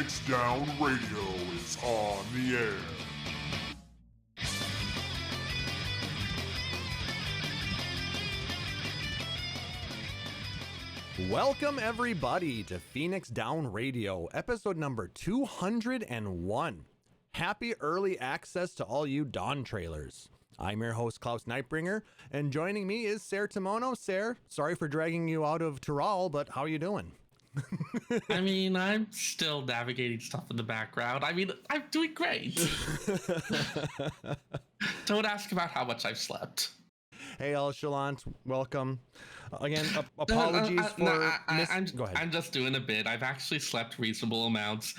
Phoenix Down Radio is on the air. Welcome everybody to Phoenix Down Radio, episode number 201. Happy early access to all you Dawn trailers. I'm your host, Klaus Nightbringer, and joining me is Seyrr Timono. Seyrr, sorry for dragging you out of Tyrol, but how are you doing? I mean, I'm still navigating stuff in the background. I mean, I'm doing great. Don't ask about how much I've slept. Hey, El Chalant, welcome. Again, apologies for... Go ahead. I'm just doing a bit. I've actually slept reasonable amounts.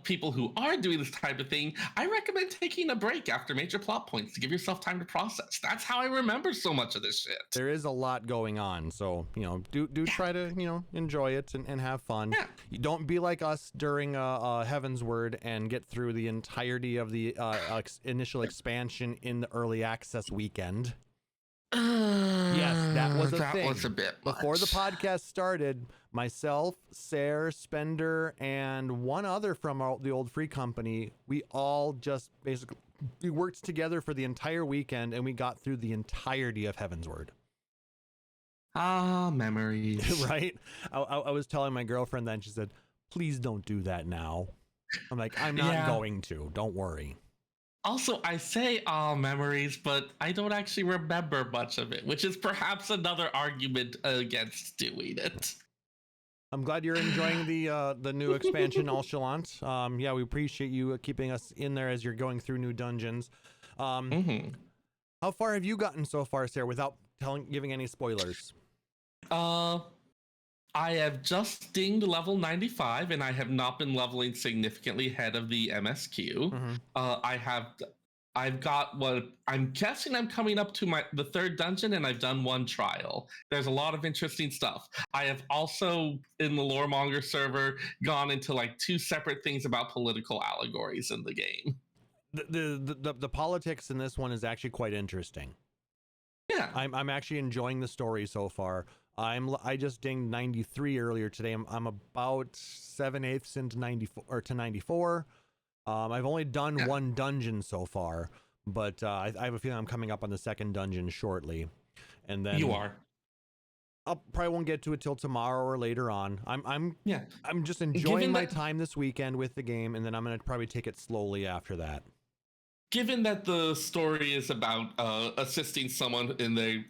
People who are doing this type of thing, I recommend taking a break after major plot points to give yourself time to process. That's how I remember so much of this shit. There is a lot going on, so, do try to, enjoy it and have fun. Yeah. You don't be like us during Heaven's Word and get through the entirety of the initial expansion in the early access weekend. Yes, that was a thing. That was a bit much. Before the podcast started, myself, Seyrr, Spender, and one other from the old Free Company, we all just basically worked together for the entire weekend, and we got through the entirety of Heaven's Word. Ah, memories. Right? I was telling my girlfriend that, and she said, please don't do that now. I'm like, I'm not going to. Don't worry. Also, I say memories, but I don't actually remember much of it, which is perhaps another argument against doing it. I'm glad you're enjoying the new expansion, Al Chalant. Yeah, we appreciate you keeping us in there as you're going through new dungeons. How far have you gotten so far, Seyrr, without giving any spoilers? I have just dinged level 95, and I have not been leveling significantly ahead of the MSQ. I've got what I'm guessing I'm coming up to the third dungeon, and I've done one trial. There's a lot of interesting stuff. I have also, in the Loremonger server, gone into like two separate things about political allegories in the game. The politics in this one is actually quite interesting. Yeah, I'm actually enjoying the story so far. I just dinged 93 earlier today. I'm about 7/8 into 94. I've only done one dungeon so far, but I have a feeling I'm coming up on the second dungeon shortly. And then you are. I probably won't get to it till tomorrow or later on. I'm just enjoying Given my time this weekend with the game, and then I'm gonna probably take it slowly after that. Given that the story is about assisting someone in their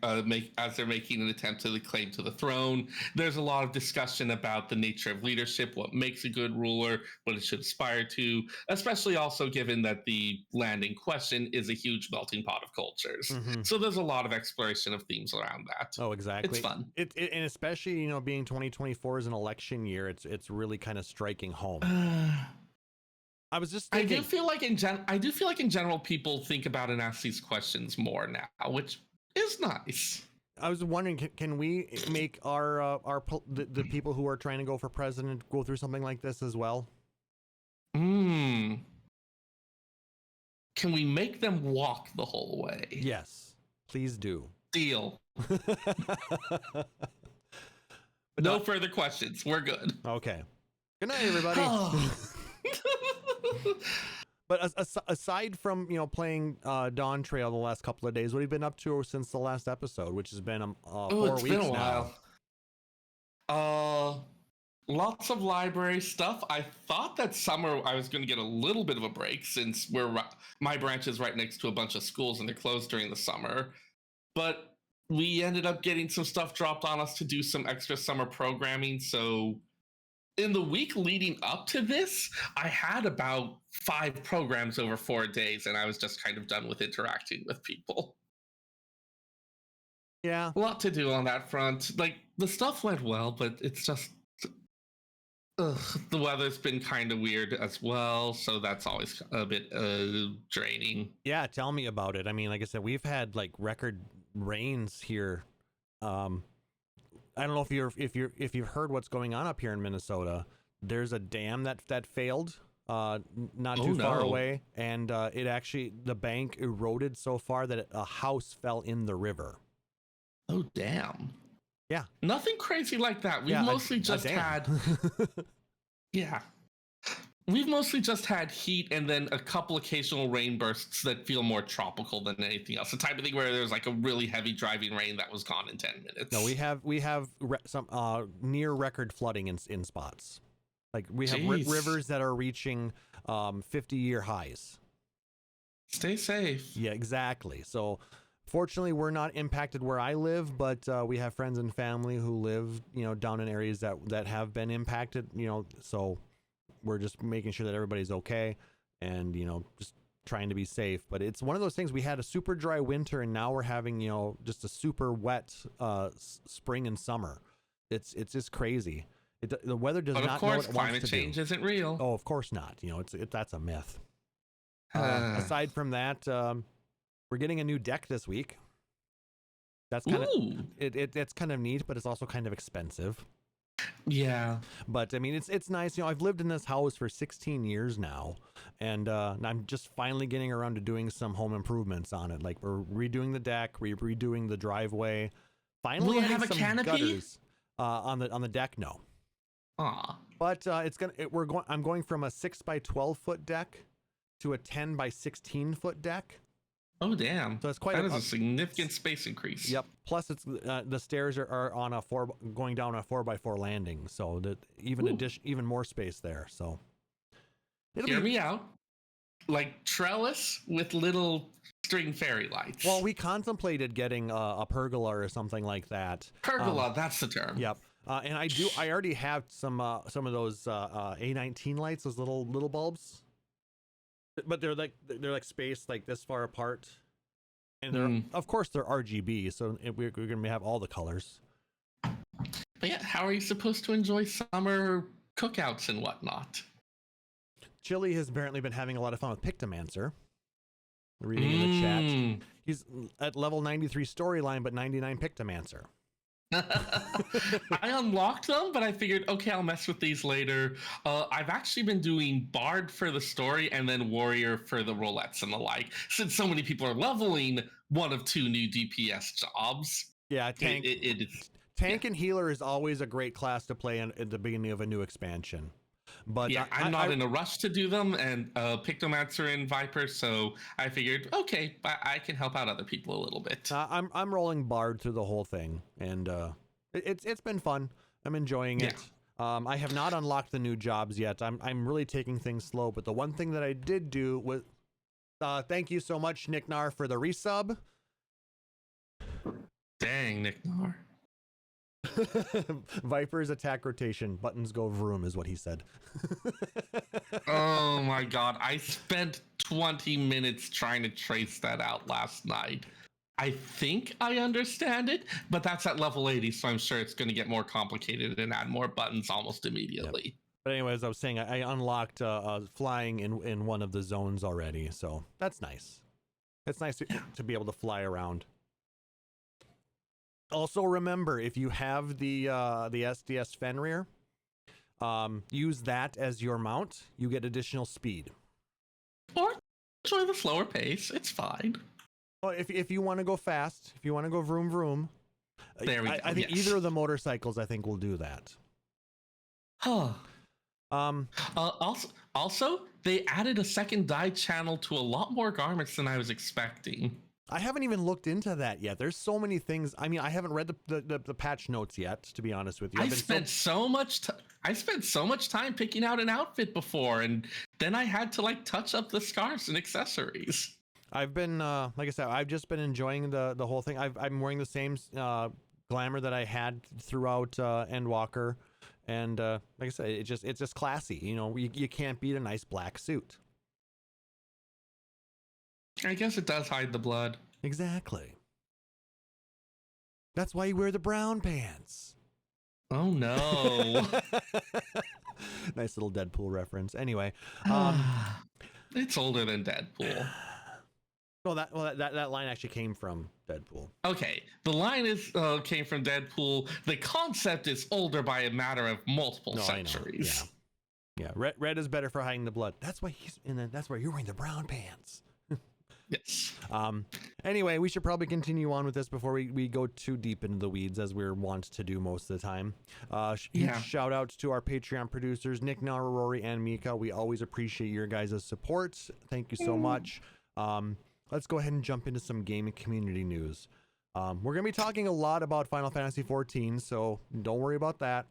as they're making an attempt to the claim to the throne, there's a lot of discussion about the nature of leadership, what makes a good ruler, what it should aspire to, especially also given that the land in question is a huge melting pot of cultures. So there's a lot of exploration of themes around that. Oh, exactly. It's fun. And especially, being 2024 is an election year, it's really kind of striking home. I was just thinking, I do feel like in general people think about and ask these questions more now, which is nice. I was wondering, can we make the people who are trying to go for president go through something like this as well? Can we make them walk the whole way? Yes, please do. Deal. No further questions. We're good. Okay. Good night, everybody. But aside from playing Dawntrail the last couple of days, what have you been up to since the last episode, which has been 4 weeks been a now? While. Lots of library stuff. I thought that summer I was going to get a little bit of a break since my branch is right next to a bunch of schools and they're closed during the summer, but we ended up getting some stuff dropped on us to do some extra summer programming. So in the week leading up to this, I had about 5 programs over 4 days, and I was just kind of done with interacting with people. Yeah. A lot to do on that front. Like, the stuff went well, but it's just... the weather's been kind of weird as well, so that's always a bit draining. Yeah, tell me about it. I mean, like I said, we've had like record rains here. I don't know if you've heard what's going on up here in Minnesota. There's a dam that failed not too far away, and the bank eroded so far that a house fell in the river. Oh, damn. Yeah. Nothing crazy like that. We mostly just had... Yeah. We've mostly just had heat and then a couple occasional rain bursts that feel more tropical than anything else. The type of thing where there's like a really heavy driving rain that was gone in 10 minutes. No, we have some near record flooding in spots. Like we have rivers that are reaching 50-year highs. Stay safe. Yeah, exactly. So fortunately, we're not impacted where I live, but we have friends and family who live, down in areas that have been impacted, so we're just making sure that everybody's okay and, just trying to be safe. But it's one of those things. We had a super dry winter and now we're having, just a super wet spring and summer. It's just crazy. The weather does not know what it wants to do. But of course, climate change isn't real. Oh, of course not. That's a myth. Aside from that, we're getting a new deck this week. That's kind of it's kind of neat, but it's also kind of expensive. Yeah, but I mean, it's nice. I've lived in this house for 16 years now, and I'm just finally getting around to doing some home improvements on it. Like we're redoing the deck, we're redoing the driveway. Finally, will it have a canopy gutters, on the deck? No. But I'm going from a 6 by 12 foot deck to a 10 by 16 foot deck. Oh damn! So it's quite a significant space increase. Yep. Plus, it's the stairs are on going down a 4x4 landing, so that even more space there. So hear me out. Like trellis with little string fairy lights. Well, we contemplated getting a pergola or something like that. Pergola, that's the term. Yep. And I already have some of those A19 lights, those little bulbs. But they're like spaced like this far apart, and they're of course they're RGB, so we're gonna have all the colors. But yeah, how are you supposed to enjoy summer cookouts and whatnot? Chili has apparently been having a lot of fun with Pictomancer. Reading in the chat, he's at level 93 storyline, but 99 Pictomancer. I unlocked them, but I figured, okay, I'll mess with these later. I've actually been doing Bard for the story and then Warrior for the roulettes and the like, since so many people are leveling one of two new DPS jobs. Yeah, tank and healer is always a great class to play at the beginning of a new expansion. But yeah, I'm not in a rush to do them, and Pictomancer and Viper, so I figured, okay, I can help out other people a little bit. I'm rolling Bard through the whole thing, and it's been fun. I'm enjoying it. I have not unlocked the new jobs yet. I'm really taking things slow. But the one thing that I did do was, thank you so much, Nick Nar, for the resub. Dang, Nick Nar. Viper's attack rotation buttons go vroom is what he said. Oh my god, I spent 20 minutes trying to trace that out last night. I think I understand it, but that's at level 80, so I'm sure it's going to get more complicated and add more buttons almost immediately. Yep. But anyways, I was saying I unlocked flying in one of the zones already, so that's nice. It's nice to be able to fly around. Also, remember, if you have the SDS Fenrir, use that as your mount. You get additional speed. Or enjoy the slower pace. It's fine. Well, if you want to go fast, if you want to go vroom vroom, there we go. I think either of the motorcycles I think will do that. Huh. Also, they added a second dye channel to a lot more garments than I was expecting. I haven't even looked into that yet. There's so many things. I mean, I haven't read the patch notes yet, to be honest with you. I spent so much time picking out an outfit before, and then I had to like touch up the scarves and accessories. I've been, like I said, I've just been enjoying the whole thing. I'm wearing the same glamour that I had throughout Endwalker, and like I said, it's just classy. You can't beat a nice black suit. I guess it does hide the blood. Exactly. That's why you wear the brown pants. Oh no. Nice little Deadpool reference. Anyway, it's older than Deadpool. No, that line actually came from Deadpool. Okay, the line came from Deadpool. The concept is older by a matter of multiple centuries. Yeah. Red is better for hiding the blood. That's why that's why you're wearing the brown pants. Yes. Anyway, we should probably continue on with this before we go too deep into the weeds, as we're wont to do most of the time. Huge shout outs to our Patreon producers, Nick, Nara, Rory, and Mika. We always appreciate your guys' support. Thank you so much. Let's go ahead and jump into some gaming community news. We're going to be talking a lot about Final Fantasy XIV, so don't worry about that.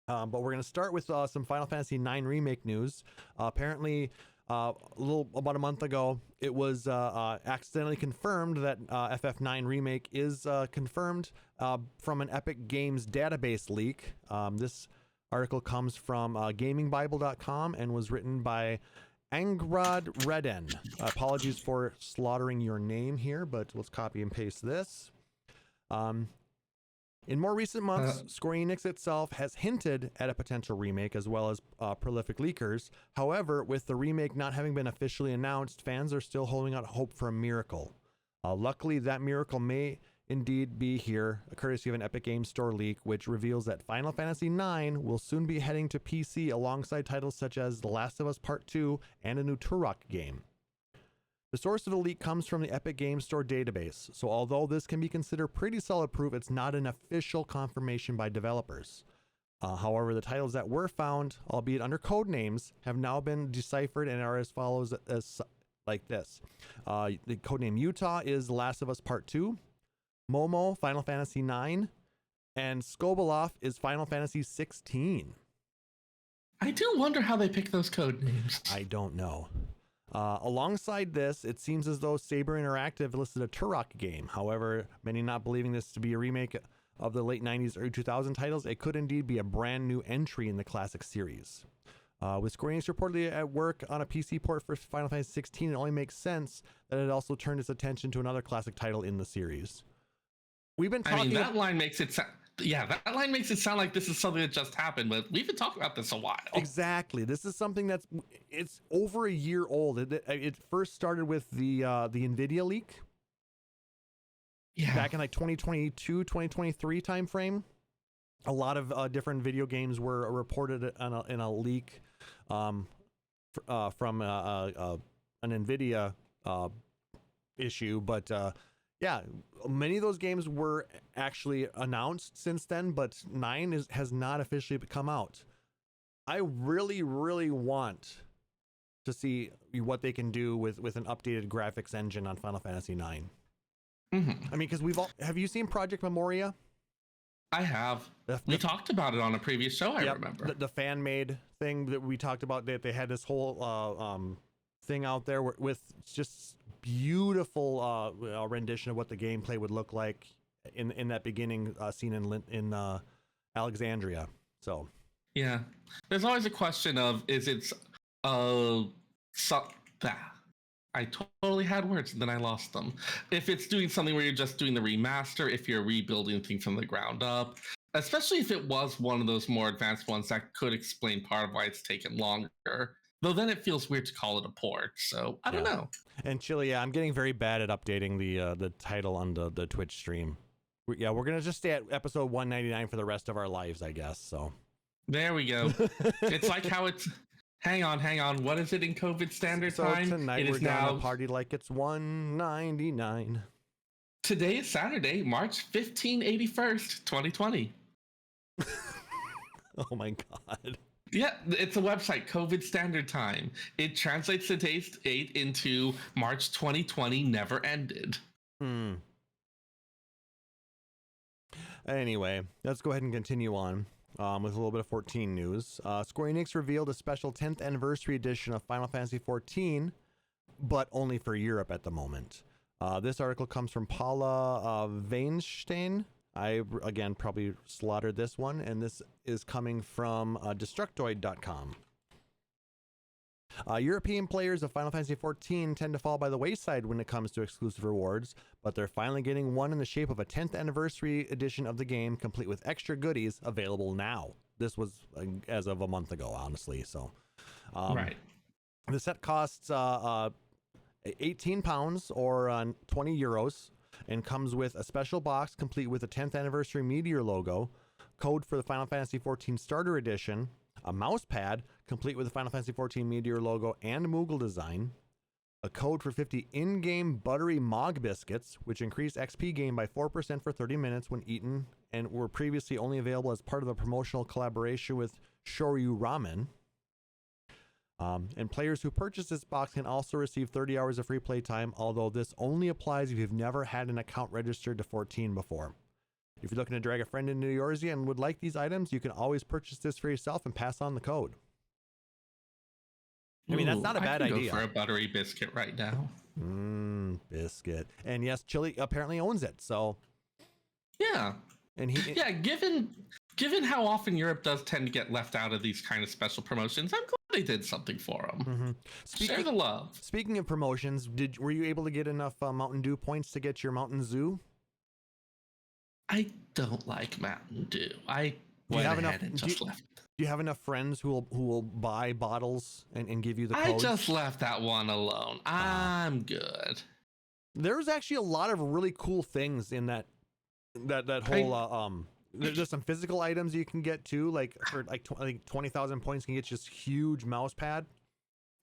But we're going to start with some Final Fantasy IX Remake news. Apparently, about a month ago, it was accidentally confirmed that FF9 Remake is confirmed from an Epic Games database leak. This article comes from gamingbible.com and was written by Angrad Reden. Apologies for slaughtering your name here, but let's copy and paste this. In more recent months, Square Enix itself has hinted at a potential remake, as well as prolific leakers. However, with the remake not having been officially announced, fans are still holding out hope for a miracle. Luckily, that miracle may indeed be here, courtesy of an Epic Games Store leak, which reveals that Final Fantasy IX will soon be heading to PC alongside titles such as The Last of Us Part 2 and a new Turok game. The source of the leak comes from the Epic Games Store database, so although this can be considered pretty solid proof, it's not an official confirmation by developers. However, the titles that were found, albeit under code names, have now been deciphered and are as follows, as like this. The codename Utah is The Last of Us Part 2, Momo, Final Fantasy IX, and Skobeloff is Final Fantasy XVI. I do wonder how they pick those code names. I don't know. Alongside this, it seems as though Saber Interactive listed a Turok game. However, many not believing this to be a remake of the late 90s, early 2000 titles, it could indeed be a brand new entry in the classic series. With Square Enix reportedly at work on a PC port for Final Fantasy XVI, it only makes sense that it also turned its attention to another classic title in the series. We've been talking. That line makes it sound. Yeah, that line makes it sound like this is something that just happened, but we've been talking about this a while. Exactly. This is something it's over a year old. It first started with the NVIDIA leak. Yeah. Back in like 2022, 2023 timeframe. A lot of different video games were reported in a leak from an NVIDIA issue, but yeah, many of those games were actually announced since then, but 9 has not officially come out. I really, really want to see what they can do with an updated graphics engine on Final Fantasy IX. Mm-hmm. I mean, because have you seen Project Memoria? I have. We talked about it on a previous show, I remember. The fan-made thing that we talked about, that they had this whole thing out there with just beautiful rendition of what the gameplay would look like in that beginning scene in Alexandria. So yeah, there's always a question of, is it I totally had words and then I lost them. If it's doing something where you're just doing the remaster, if you're rebuilding things from the ground up, especially if it was one of those more advanced ones, that could explain part of why it's taken longer. Though then it feels weird to call it a port, so I don't know. And Chili, I'm getting very bad at updating the title on the Twitch stream. We're gonna just stay at episode 199 for the rest of our lives, I guess. So there we go. It's like how it's. Hang on. What is it in COVID standard time? Tonight we're gonna party like it's 199. Today is Saturday, March 1581st, 2020. Oh my god. Yeah, it's a website, COVID Standard Time. It translates today's date into March 2020 never ended. Anyway, let's go ahead and continue on with a little bit of 14 news. Square Enix revealed a special 10th anniversary edition of Final Fantasy XIV, but only for Europe at the moment. This article comes from Paula Weinstein. I, again, probably slaughtered this one, and this is coming from Destructoid.com. European players of Final Fantasy XIV tend to fall by the wayside when it comes to exclusive rewards, but they're finally getting one in the shape of a 10th anniversary edition of the game, complete with extra goodies available now. This was as of a month ago, honestly. So, right. The set costs £18 or 20 euros. And comes with a special box complete with a 10th anniversary Meteor logo, code for the Final Fantasy XIV Starter Edition, a mouse pad complete with the Final Fantasy XIV Meteor logo and Moogle design, a code for 50 in-game buttery Mog biscuits, which increase XP gain by 4% for 30 minutes when eaten, and were previously only available as part of a promotional collaboration with Shoryu Ramen. And players who purchase this box can also receive 30 hours of free play time, although this only applies if you've never had an account registered to 14 before. If you're looking to drag a friend into Eorzea and would like these items, you can always purchase this for yourself and pass on the code. I mean, that's not a bad idea. Go for a buttery biscuit right now. Biscuit. And yes, Chili apparently owns it, so. Yeah. And given how often Europe does tend to get left out of these kind of special promotions, I'm glad they did something for them. Share the love. Speaking of promotions, were you able to get enough Mountain Dew points to get your Mountain Zoo? I don't like Mountain Dew. I Do you left. have enough friends who will buy bottles and give you the codes? I just left that one alone. I'm good. There's actually a lot of really cool things in that whole there's some physical items you can get too, like for like 20,000 points can get you this huge mouse pad.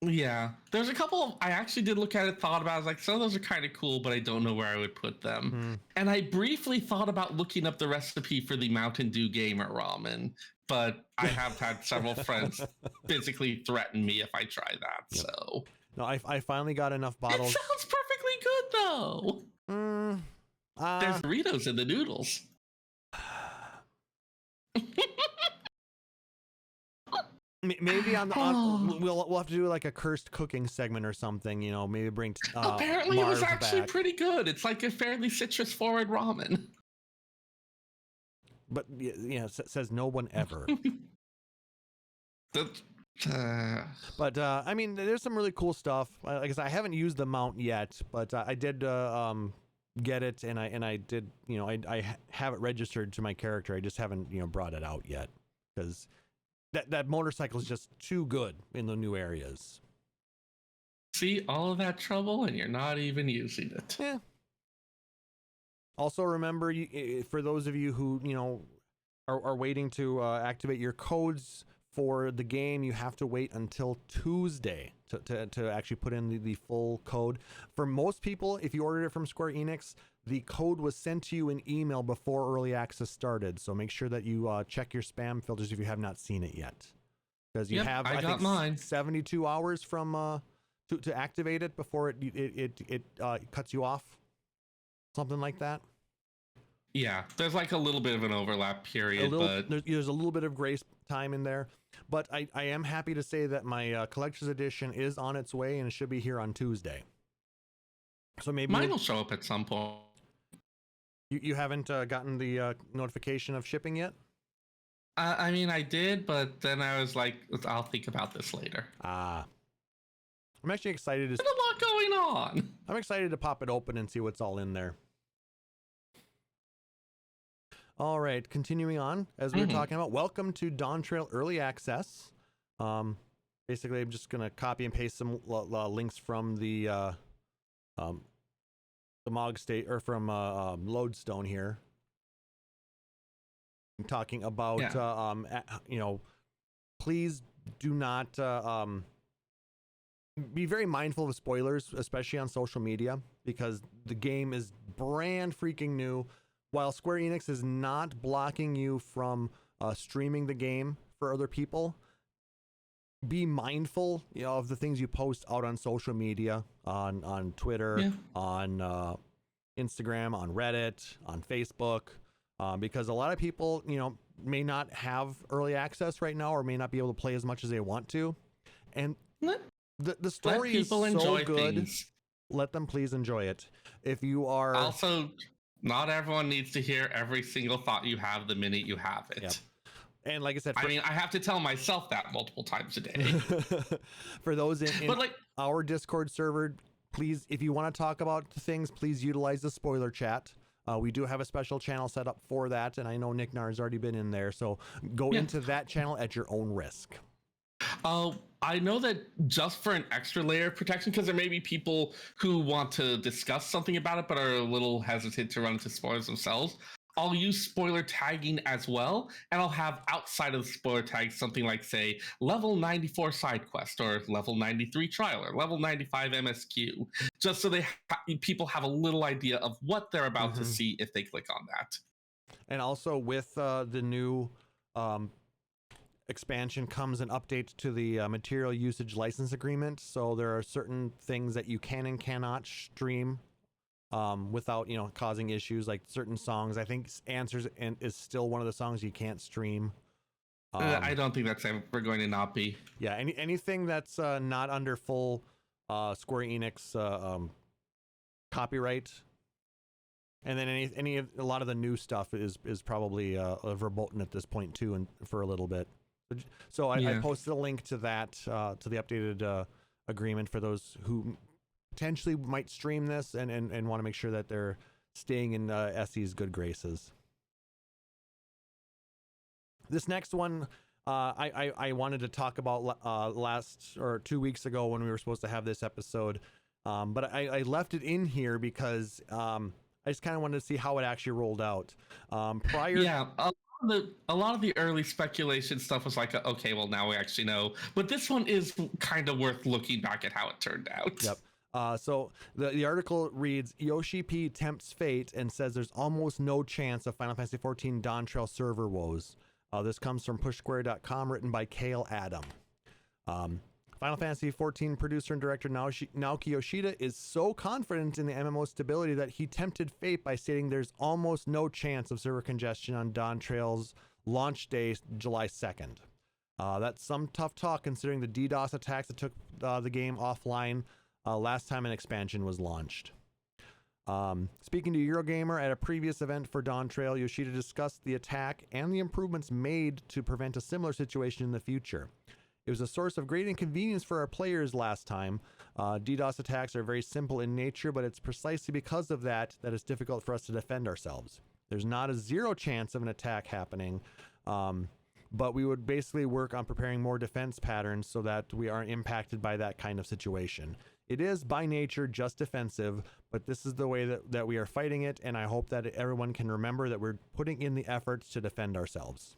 Yeah, there's a couple I actually did look at it, thought about it. I was like, some of those are kind of cool, but I don't know where I would put them. And I briefly thought about looking up the recipe for the Mountain Dew Gamer Ramen, but I have had several friends physically threaten me if I try that. Yep. So no, I finally got enough bottles. It sounds perfectly good though. There's Doritos in the noodles. Maybe we'll have to do like a cursed cooking segment or something, you know, maybe bring apparently Marv it was actually back. pretty good. It's like a fairly citrus forward ramen, but says no one ever. But I mean, there's some really cool stuff. Like I said, I haven't used the mount yet, but I did get it, and I did, I have it registered to my character. I just haven't brought it out yet because that motorcycle is just too good in the new areas. See all of that trouble, and you're not even using it. Yeah. Also, remember, for those of you who are waiting to activate your codes for the game, you have to wait until Tuesday to actually put in the full code. For most people, if you ordered it from Square Enix, the code was sent to you in email before early access started. So make sure that you check your spam filters if you have not seen it yet, because you have I think mine 72 hours from to activate it before it cuts you off, something like that. Yeah, there's like a little bit of an overlap period, but there's a little bit of grace time in there. But I am happy to say that my collector's edition is on its way and it should be here on Tuesday. So maybe mine will show up at some point. You haven't gotten the notification of shipping yet? I mean, I did, but then I was like, I'll think about this later. I'm actually excited. There's a lot going on. I'm excited to pop it open and see what's all in there. All right, continuing on, as we were talking about, welcome to Dawntrail Early Access. Basically, I'm just going to copy and paste some links from the Mog State, or from Lodestone here. I'm talking about, please do not be very mindful of spoilers, especially on social media, because the game is brand freaking new. While Square Enix is not blocking you from streaming the game for other people, be mindful, of the things you post out on social media, on Twitter, on Instagram, on Reddit, on Facebook, because a lot of people, may not have early access right now, or may not be able to play as much as they want to, and the story is so good. Things. Let them please enjoy it. If you are also. Not everyone needs to hear every single thought you have the minute you have it. Yep. And like I said, I have to tell myself that multiple times a day. For those in our Discord server, please, if you want to talk about things, please utilize the spoiler chat. We do have a special channel set up for that, and I know Nick Nar's already been in there, so go into that channel at your own risk. I know that just for an extra layer of protection, because there may be people who want to discuss something about it but are a little hesitant to run into spoilers themselves, I'll use spoiler tagging as well, and I'll have outside of the spoiler tag something like, say, level 94 side quest, or level 93 trial, or level 95 MSQ, just so people have a little idea of what they're about to see if they click on that. And also with the new expansion comes an update to the material usage license agreement. So there are certain things that you can and cannot stream without, you know, causing issues, like certain songs. I think Answers is still one of the songs you can't stream. I don't think that's ever going to not be. Yeah, anything that's not under full Square Enix copyright. And then a lot of the new stuff is probably verboten at this point too, and for a little bit. So I posted a link to that, to the updated agreement for those who potentially might stream this and want to make sure that they're staying in SE's good graces. This next one, I wanted to talk about last or 2 weeks ago when we were supposed to have this episode, but I left it in here because I just kind of wanted to see how it actually rolled out. A lot of the early speculation stuff was like, okay, well, now we actually know. But this one is kind of worth looking back at how it turned out. Yep. So the article reads, Yoshi P tempts fate and says there's almost no chance of Final Fantasy XIV Dawntrail server woes. This comes from pushsquare.com, written by Kale Adam. Final Fantasy XIV producer and director Naoki Yoshida is so confident in the MMO stability that he tempted fate by stating there's almost no chance of server congestion on Dawntrail's launch day, July 2nd. That's some tough talk considering the DDoS attacks that took the game offline last time an expansion was launched. Speaking to Eurogamer at a previous event for Dawntrail, Yoshida discussed the attack and the improvements made to prevent a similar situation in the future. It was a source of great inconvenience for our players last time. DDoS attacks are very simple in nature, but it's precisely because of that it's difficult for us to defend ourselves. There's not a zero chance of an attack happening, but we would basically work on preparing more defense patterns so that we aren't impacted by that kind of situation. It is by nature just defensive, but this is the way that we are fighting it, and I hope that everyone can remember that we're putting in the efforts to defend ourselves.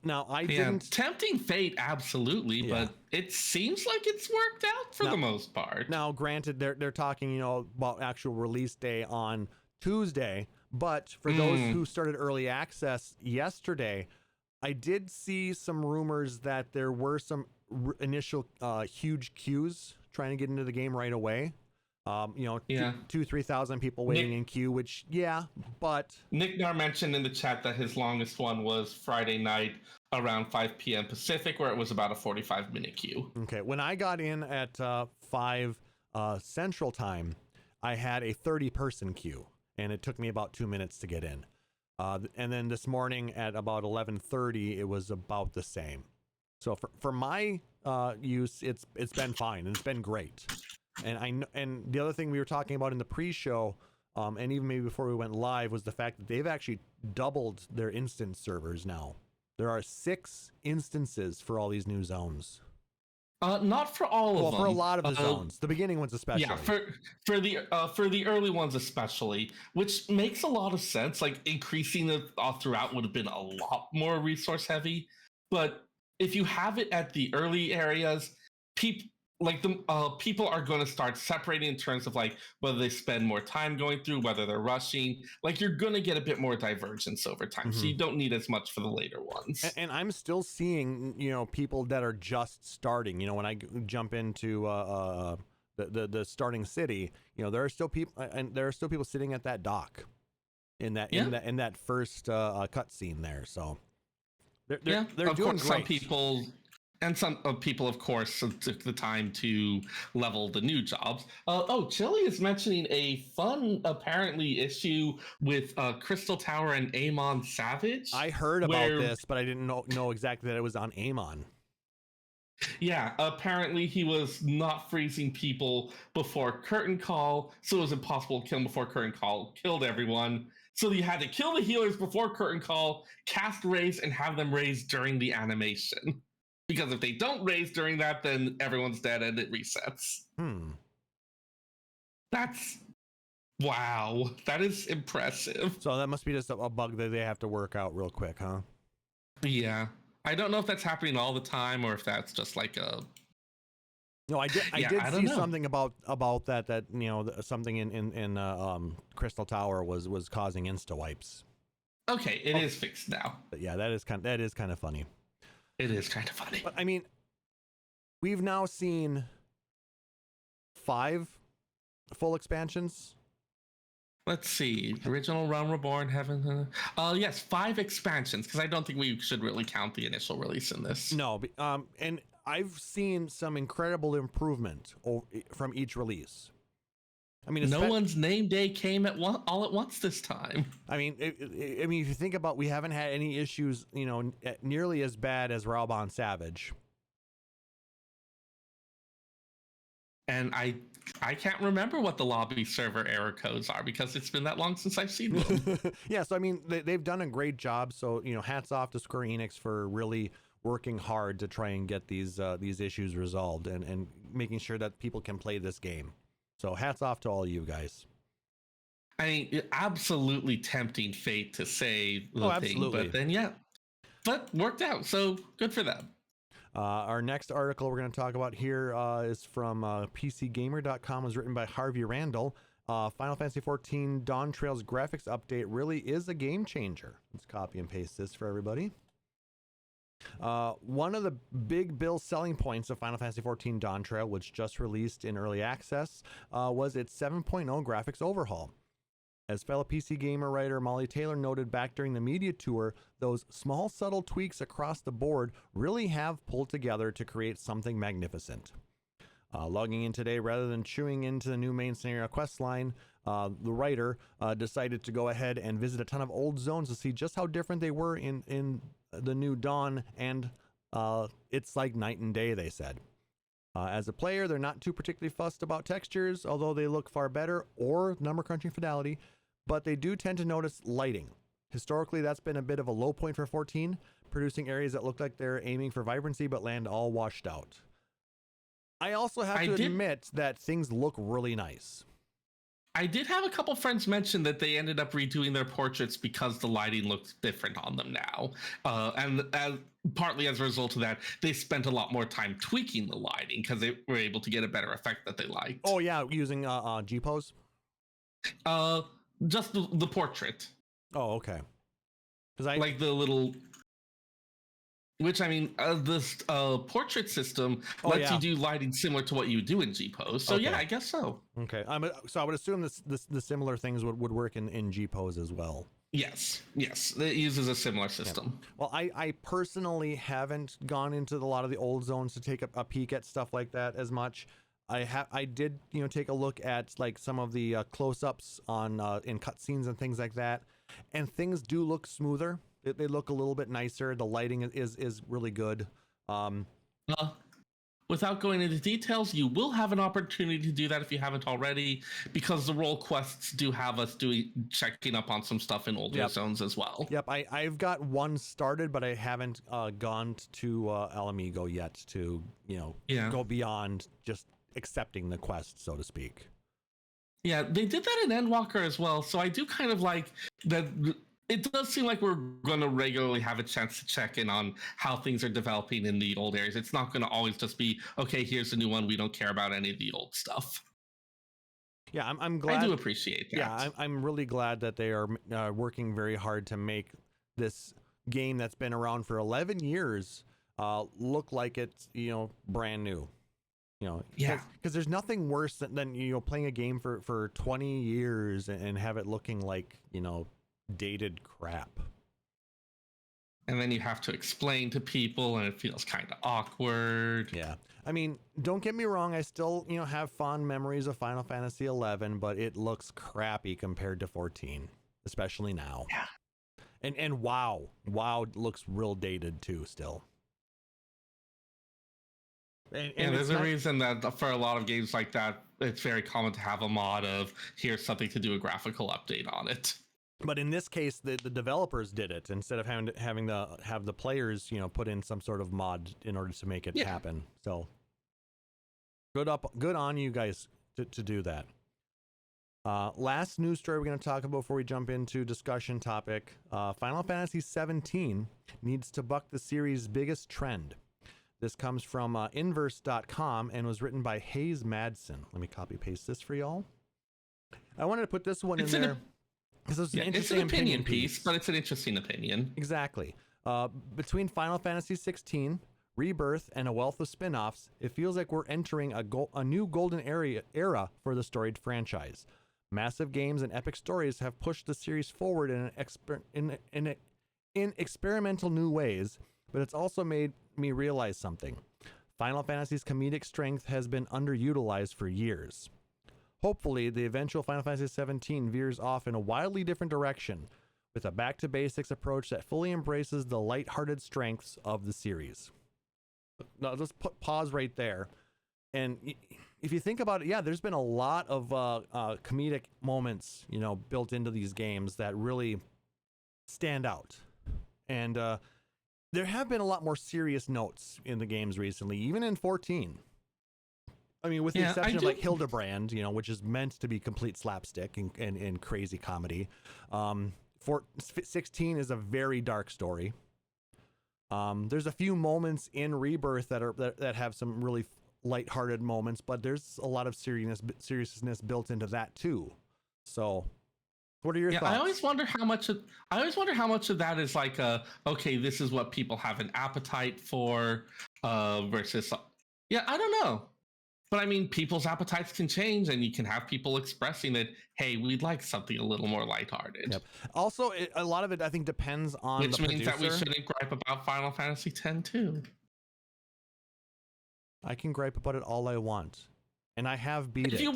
Now, I didn't... Tempting fate, absolutely, but it seems like it's worked out for the most part. Now, granted, they're talking, about actual release day on Tuesday, but for those who started early access yesterday, I did see some rumors that there were some initial huge queues trying to get into the game right away. 2,000-3,000 people waiting in queue, which, but... Nick Nar mentioned in the chat that his longest one was Friday night around 5 p.m. Pacific, where it was about a 45-minute queue. Okay, when I got in at 5 Central Time, I had a 30-person queue, and it took me about 2 minutes to get in. And then this morning at about 11:30, it was about the same. So for my use, it's been fine, and it's been great. And the other thing we were talking about in the pre-show, and even maybe before we went live, was the fact that they've actually doubled their instance servers now. There are 6 instances for all these new zones. Not for all of them. Well, for a lot of the zones, the beginning ones especially. Yeah, for the early ones especially, which makes a lot of sense. Like increasing it all throughout would have been a lot more resource heavy. But if you have it at the early areas, people are going to start separating in terms of like whether they spend more time going through, whether they're rushing. Like you're going to get a bit more divergence over time, so you don't need as much for the later ones. And I'm still seeing people that are just starting. When I jump into the starting city, there are still people, and there are still people sitting at that dock in that first cutscene there. So they're doing great. Some people. And some people, of course, took the time to level the new jobs. Chili is mentioning a fun, apparently, issue with Crystal Tower and Amon Savage. I heard about this, but I didn't know exactly that it was on Amon. Yeah, apparently he was not freezing people before Curtain Call, so it was impossible to kill him before Curtain Call killed everyone. So you had to kill the healers before Curtain Call, cast Raise, and have them raise during the animation. Because if they don't raise during that, then everyone's dead and it resets. Wow, that is impressive. So that must be just a bug that they have to work out real quick, huh? Yeah. I don't know if that's happening all the time or if that's just like a No, I did. I yeah, did I don't see know. something about that. That something in Crystal Tower was causing insta wipes. Okay, it is fixed now. But yeah, that is kind of funny. It is kind of funny. But I mean, we've now seen 5 full expansions. Let's see. Original Realm Reborn, Heaven. Yes, 5 expansions, because I don't think we should really count the initial release in this. No, and I've seen some incredible improvement from each release. I mean, no one's name day came all at once this time. I mean, I mean, if you think about, we haven't had any issues, nearly as bad as Raubon Savage. And I can't remember what the lobby server error codes are because it's been that long since I've seen them. Yeah, so I mean, they've done a great job. So hats off to Square Enix for really working hard to try and get these issues resolved and making sure that people can play this game. So hats off to all you guys. I mean, absolutely tempting fate to say the thing, but then but worked out. So good for them. Our next article we're going to talk about here is from PCGamer.com. It was written by Harvey Randall. Final Fantasy XIV Dawntrail's graphics update really is a game changer. Let's copy and paste this for everybody. One of the big bill selling points of Final Fantasy XIV Dawntrail, which just released in early access, was its 7.0 graphics overhaul. As fellow PC Gamer writer Molly Taylor noted back during the media tour, those small subtle tweaks across the board really have pulled together to create something magnificent. Logging in today rather than chewing into the new main scenario quest line, the writer decided to go ahead and visit a ton of old zones to see just how different they were in the new Dawn, and it's like night and day, they said. As a player, they're not too particularly fussed about textures, although they look far better, or number crunching fidelity, but they do tend to notice lighting. Historically, that's been a bit of a low point for 14, producing areas that look like they're aiming for vibrancy but land all washed out. I also have to admit that things look really nice. I did have a couple friends mention that they ended up redoing their portraits because the lighting looks different on them now. And partly as a result of that, they spent a lot more time tweaking the lighting because they were able to get a better effect that they liked. Oh, yeah, using G-Pose? Just the portrait. Oh, okay. Like the little... Which, I mean, this portrait system lets you do lighting similar to what you do in G-Pose. So, yeah, I guess so. Okay. So I would assume the similar things would work in G-Pose as well. Yes. It uses a similar system. Yeah. Well, I personally haven't gone into a lot of the old zones to take a peek at stuff like that as much. I did, take a look at like some of the close-ups on in cutscenes and things like that, and things do look smoother. They look a little bit nicer. The lighting is really good. Without going into details, you will have an opportunity to do that if you haven't already, because the role quests do have us checking up on some stuff in older zones as well. Yep, I've got one started, but I haven't gone to Alamigo yet to go beyond just accepting the quest, so to speak. Yeah, they did that in Endwalker as well, so I do kind of like that. It does seem like we're going to regularly have a chance to check in on how things are developing in the old areas. It's not going to always just be, okay, here's the new one. We don't care about any of the old stuff. Yeah, I'm glad. I do appreciate that. Yeah, I'm really glad that they are working very hard to make this game that's been around for 11 years look like it's, brand new. Because there's nothing worse than playing a game for 20 years and have it looking like, dated crap. And then you have to explain to people and it feels kind of awkward. Yeah. I mean, don't get me wrong, I still, have fond memories of Final Fantasy XI, but it looks crappy compared to 14, especially now. Yeah. And WoW looks real dated too still. And there's a reason that for a lot of games like that, it's very common to have a mod of here's something to do a graphical update on it. But in this case, the developers did it instead of having the players, put in some sort of mod in order to make it happen. So good on you guys to do that. Last news story we're going to talk about before we jump into discussion topic. Final Fantasy XVII needs to buck the series' biggest trend. This comes from inverse.com and was written by Hayes Madsen. Let me copy paste this for y'all. I wanted to put this one in there because it's an interesting opinion piece, but it's an interesting opinion. Exactly. Between Final Fantasy XVI, Rebirth, and a wealth of spin-offs, it feels like we're entering a new golden era for the storied franchise. Massive games and epic stories have pushed the series forward in experimental new ways, but it's also made me realize something. Final Fantasy's comedic strength has been underutilized for years. Hopefully, the eventual Final Fantasy XVII veers off in a wildly different direction, with a back-to-basics approach that fully embraces the lighthearted strengths of the series. Now, let's pause right there. And if you think about it, yeah, there's been a lot of comedic moments, built into these games that really stand out. And there have been a lot more serious notes in the games recently, even in 14. I mean, with the exception of like Hildebrand, which is meant to be complete slapstick and crazy comedy. 16 is a very dark story. There's a few moments in Rebirth that have some really lighthearted moments, but there's a lot of seriousness built into that too. So, what are your thoughts? I always wonder how much of that is like okay, this is what people have an appetite for versus I don't know. But I mean, people's appetites can change, and you can have people expressing that, hey, we'd like something a little more lighthearted. Yep. Also, a lot of it, I think, depends on which the means producer. That we shouldn't gripe about Final Fantasy X too. I can gripe about it all I want, and I have beat it. If you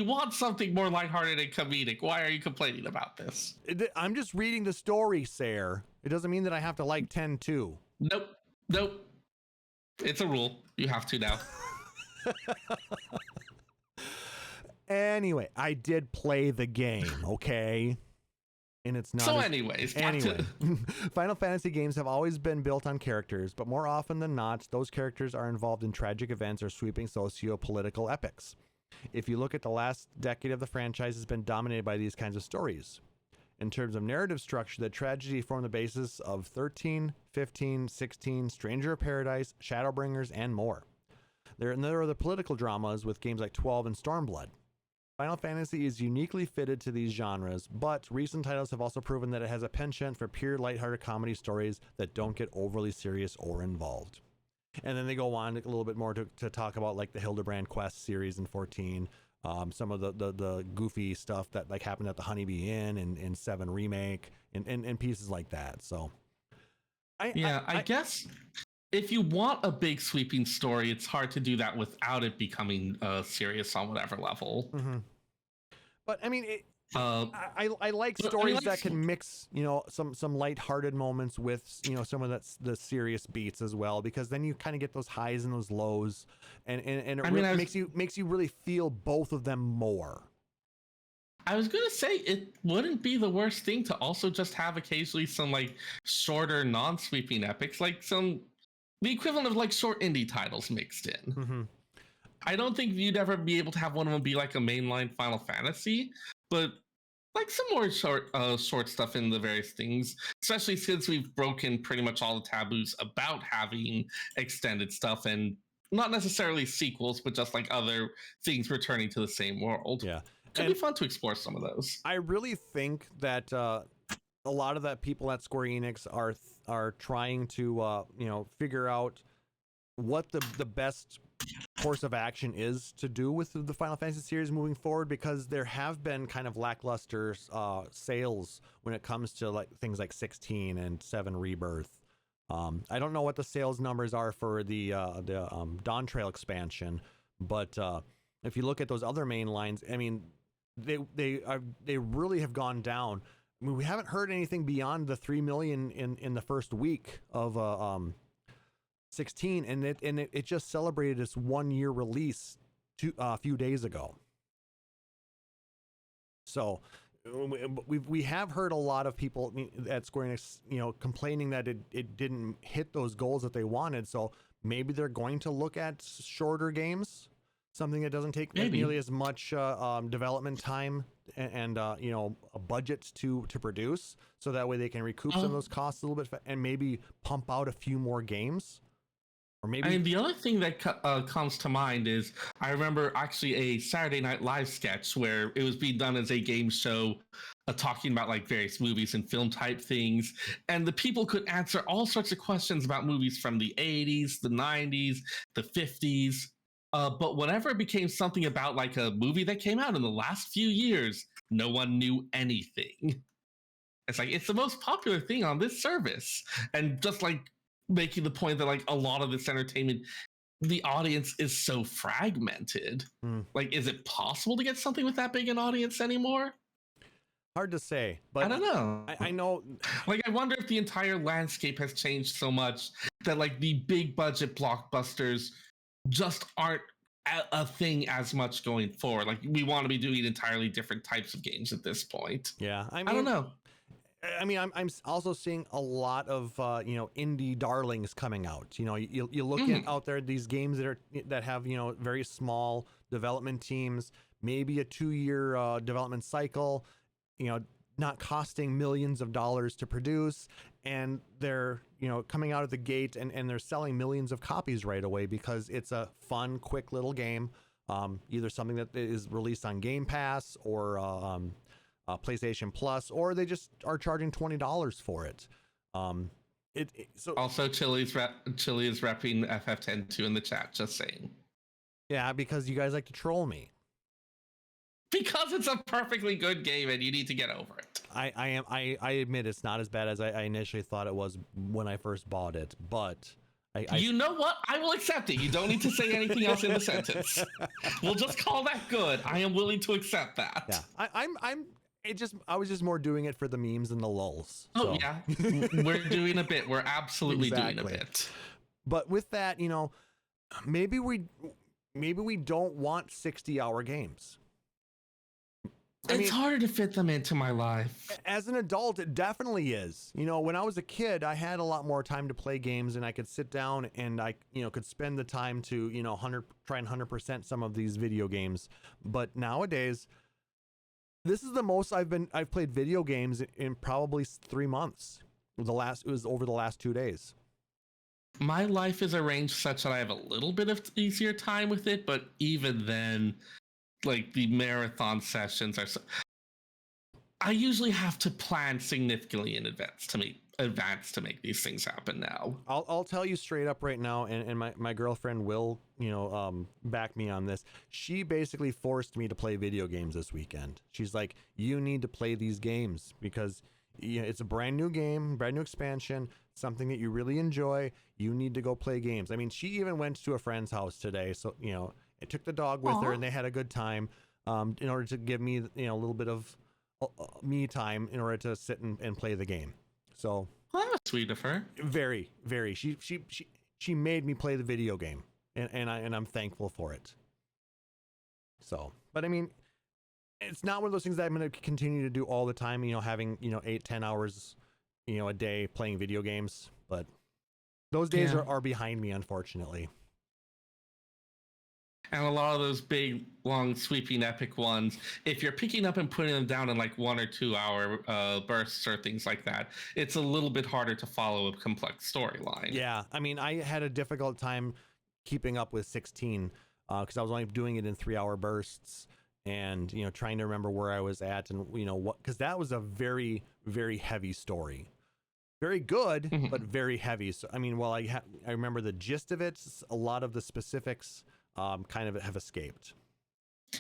want something more lighthearted and comedic, why are you complaining about this? I'm just reading the story, Seyrr. It doesn't mean that I have to like 10 too. Nope. It's a rule. You have to now. Anyway, I did play the game, okay? And it's not. So, anyways, Final Fantasy games have always been built on characters, but more often than not, those characters are involved in tragic events or sweeping socio-political epics. If you look at the last decade of the franchise, has been dominated by these kinds of stories. In terms of narrative structure, the tragedy formed the basis of 13, 15, 16, Stranger of Paradise, Shadowbringers, and more. There are the political dramas with games like 12 and Stormblood. Final Fantasy is uniquely fitted to these genres, but recent titles have also proven that it has a penchant for pure lighthearted comedy stories that don't get overly serious or involved. And then they go on a little bit more to talk about like the Hildebrand Quest series in 14, some of the goofy stuff that like happened at the Honeybee Inn in 7 Remake and pieces like that. So I guess if you want a big sweeping story, it's hard to do that without it becoming serious on whatever level. Mm-hmm. But I mean, I like stories that can mix, some lighthearted moments with, some of the serious beats as well, because then you kind of get those highs and those lows, and it makes you really feel both of them more. I was gonna say it wouldn't be the worst thing to also just have occasionally some like shorter, non-sweeping epics, like the equivalent of like short indie titles mixed in. Mm-hmm. I don't think you'd ever be able to have one of them be like a mainline Final Fantasy, but like some more short stuff in the various things, especially since we've broken pretty much all the taboos about having extended stuff and not necessarily sequels, but just like other things returning to the same world. Yeah. Could be fun to explore some of those. I really think that a lot of that people at Square Enix are trying to figure out what the best course of action is to do with the Final Fantasy series moving forward, because there have been kind of lackluster sales when it comes to like things like 16 and 7 Rebirth. I don't know what the sales numbers are for the Dawntrail expansion, but if you look at those other main lines, I mean, they really have gone down. I mean, we haven't heard anything beyond the 3 million in the first week of 16, and it just celebrated its 1 year release a few days ago. So we have heard a lot of people at Square Enix, complaining that it didn't hit those goals that they wanted. So maybe they're going to look at shorter games. something that doesn't take Maybe. nearly as much development time and you know, a budget to produce, so that way they can recoup some of those costs a little bit and maybe pump out a few more games. Or maybe, I mean, the other thing that comes to mind is I remember actually a Saturday Night Live sketch where it was being done as a game show, talking about like various movies and film type things, and the people could answer all sorts of questions about movies from the 80s, the 90s, the 50s. But whenever it became something about like a movie that came out in the last few years, no one knew anything. It's like, it's the most popular thing on this service. And just like making the point that like a lot of this entertainment, the audience is so fragmented. Like, is it possible to get something with that big an audience anymore? hard to say, but I don't know. I know. Like, I wonder if the entire landscape has changed so much that like the big budget blockbusters just aren't a thing as much going forward. Like, we want to be doing entirely different types of games at this point. Yeah, I don't know. I mean, I'm also seeing a lot of you know, indie darlings coming out. You know, you look at out there these games that have, you know, very small development teams, maybe a 2-year development cycle. You know, not costing millions of dollars to produce, and they're, you know, coming out of the gate and they're selling millions of copies right away because it's a fun, quick little game. Either something that is released on Game Pass or PlayStation Plus, or they just are charging $20 for it. So also Chili is repping FF10 in the chat, just saying. Yeah, because you guys like to troll me. Because it's a perfectly good game and you need to get over it. I admit it's not as bad as I initially thought it was when I first bought it, but you know what? I will accept it. You don't need to say anything else in the sentence. We'll just call that good. I am willing to accept that. Yeah, I was just more doing it for the memes and the lulls. Oh, yeah. We're doing a bit. We're absolutely doing a bit. But with that, you know, maybe we don't want 60-hour games. It's harder to fit them into my life. As an adult, it definitely is. You know, when I was a kid, I had a lot more time to play games, and I could sit down and I, you know, could spend the time to, you know, try and 100% some of these video games. But nowadays, this is the most I've played video games in probably 3 months. It was over the last 2 days. My life is arranged such that I have a little bit of easier time with it, but even then, like, the marathon sessions are I usually have to plan significantly in advance to make these things happen now. I'll tell you straight up right now, and my girlfriend will, you know, back me on this. She basically forced me to play video games this weekend. She's like, you need to play these games because, you know, it's a brand new game, brand new expansion, something that you really enjoy. You need to go play games. I mean, she even went to a friend's house today, so, you know, I took the dog with her and they had a good time, in order to give me, you know, a little bit of me time in order to sit and play the game. So, well, that was sweet of her. Very, very. She made me play the video game, and I'm thankful for it. So, but I mean, it's not one of those things that I'm going to continue to do all the time. You know, having, you know, 8-10 hours, you know, a day playing video games. But those days are behind me, unfortunately. And a lot of those big, long, sweeping, epic ones, if you're picking up and putting them down in like 1 or 2 hour bursts or things like that, it's a little bit harder to follow a complex storyline. Yeah, I mean, I had a difficult time keeping up with 16 because I was only doing it in 3-hour bursts, and, you know, trying to remember where I was at and, you know, what, because that was a very, very heavy story. Very good, but very heavy. So, I mean, while I remember the gist of it, a lot of the specifics kind of have escaped.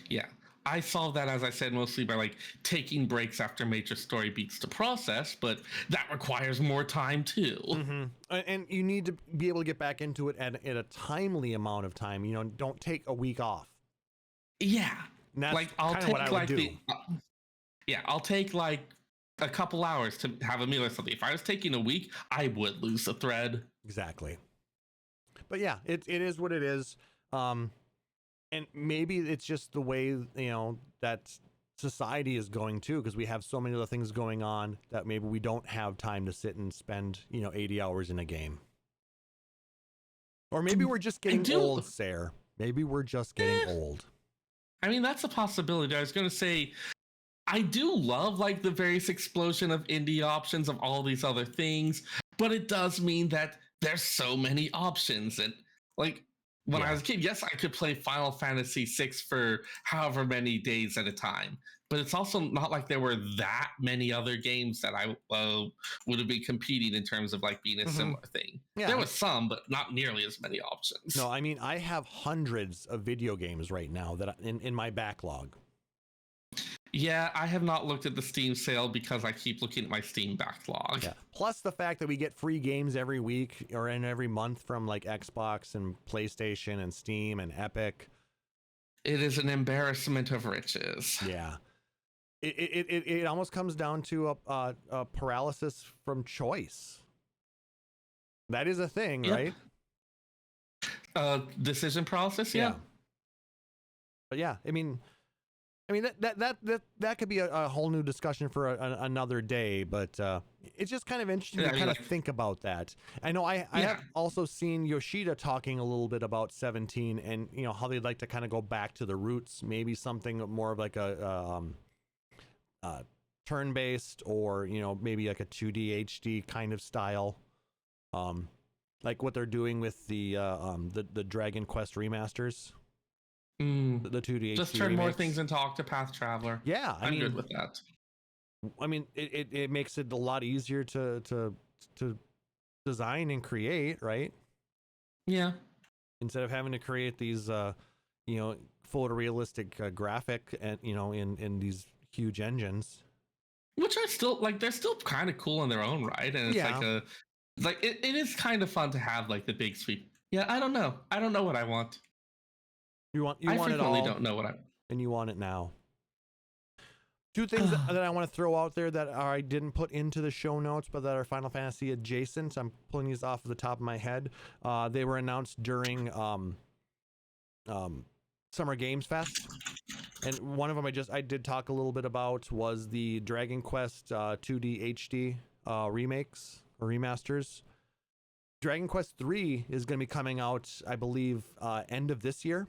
Yeah, I solved that, as I said, mostly by like taking breaks after major story beats to process, but that requires more time too. And you need to be able to get back into it at a timely amount of time. You know, don't take a week off. Yeah, and that's like I'll take like I'll take like a couple hours to have a meal or something. If I was taking a week, I would lose the thread. Exactly. But yeah, it is what it is. And maybe it's just the way, you know, that society is going too, because we have so many other things going on that maybe we don't have time to sit and spend, you know, 80 hours in a game. Or maybe we're just getting old, Seyrr. Maybe we're just getting old. I mean, that's a possibility. I was going to say, I do love like the various explosion of indie options of all these other things, but it does mean that there's so many options. And like when I was a kid, yes, I could play Final Fantasy VI for however many days at a time, but it's also not like there were that many other games that I would have been competing in terms of like being a similar thing. Yeah. There was some, but not nearly as many options. No, I mean, I have hundreds of video games right now that in my backlog. Yeah, I have not looked at the Steam sale because I keep looking at my Steam backlog. Yeah. Plus the fact that we get free games every week or in every month from like Xbox and PlayStation and Steam and Epic. It is an embarrassment of riches. Yeah. It almost comes down to a paralysis from choice. That is a thing, right? Decision paralysis, yeah. But yeah, I mean that could be a whole new discussion for another day, but it's just kind of interesting to kind of think about that. I know I have also seen Yoshida talking a little bit about 17 and how they'd like to kind of go back to the roots, maybe something more of like a turn-based or maybe like a 2D HD kind of style, like what they're doing with the Dragon Quest remasters. The 2D just turn more things into Octopath Traveler. Yeah, I'm good with that. I mean, it makes it a lot easier to design and create, right? Yeah. Instead of having to create these photorealistic graphic and in these huge engines, which are still like they're still kind of cool in their own right, and it's it is kind of fun to have like the big sweep. Yeah, I don't know what I want. You want it all, don't know what I want. And you want it now. Two things that I want to throw out there that I didn't put into the show notes, but that are Final Fantasy adjacent. I'm pulling these off of the top of my head. They were announced during Summer Games Fest, and one of them I did talk a little bit about was the Dragon Quest 2D HD remakes or remasters. Dragon Quest 3 is going to be coming out, I believe, end of this year.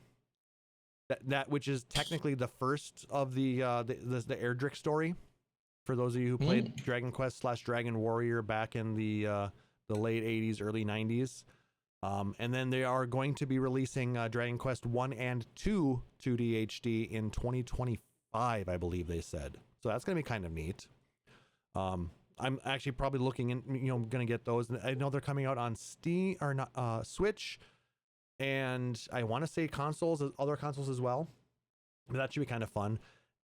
That which is technically the first of the Erdrick story. For those of you who played Dragon Quest / Dragon Warrior back in the late 80s, early 90s. And then they are going to be releasing Dragon Quest 1 and 2 2D HD in 2025, I believe they said. So that's going to be kind of neat. I'm actually probably looking in, going to get those. I know they're coming out on Steam or not, Switch, and I want to say other consoles as well. But that should be kind of fun.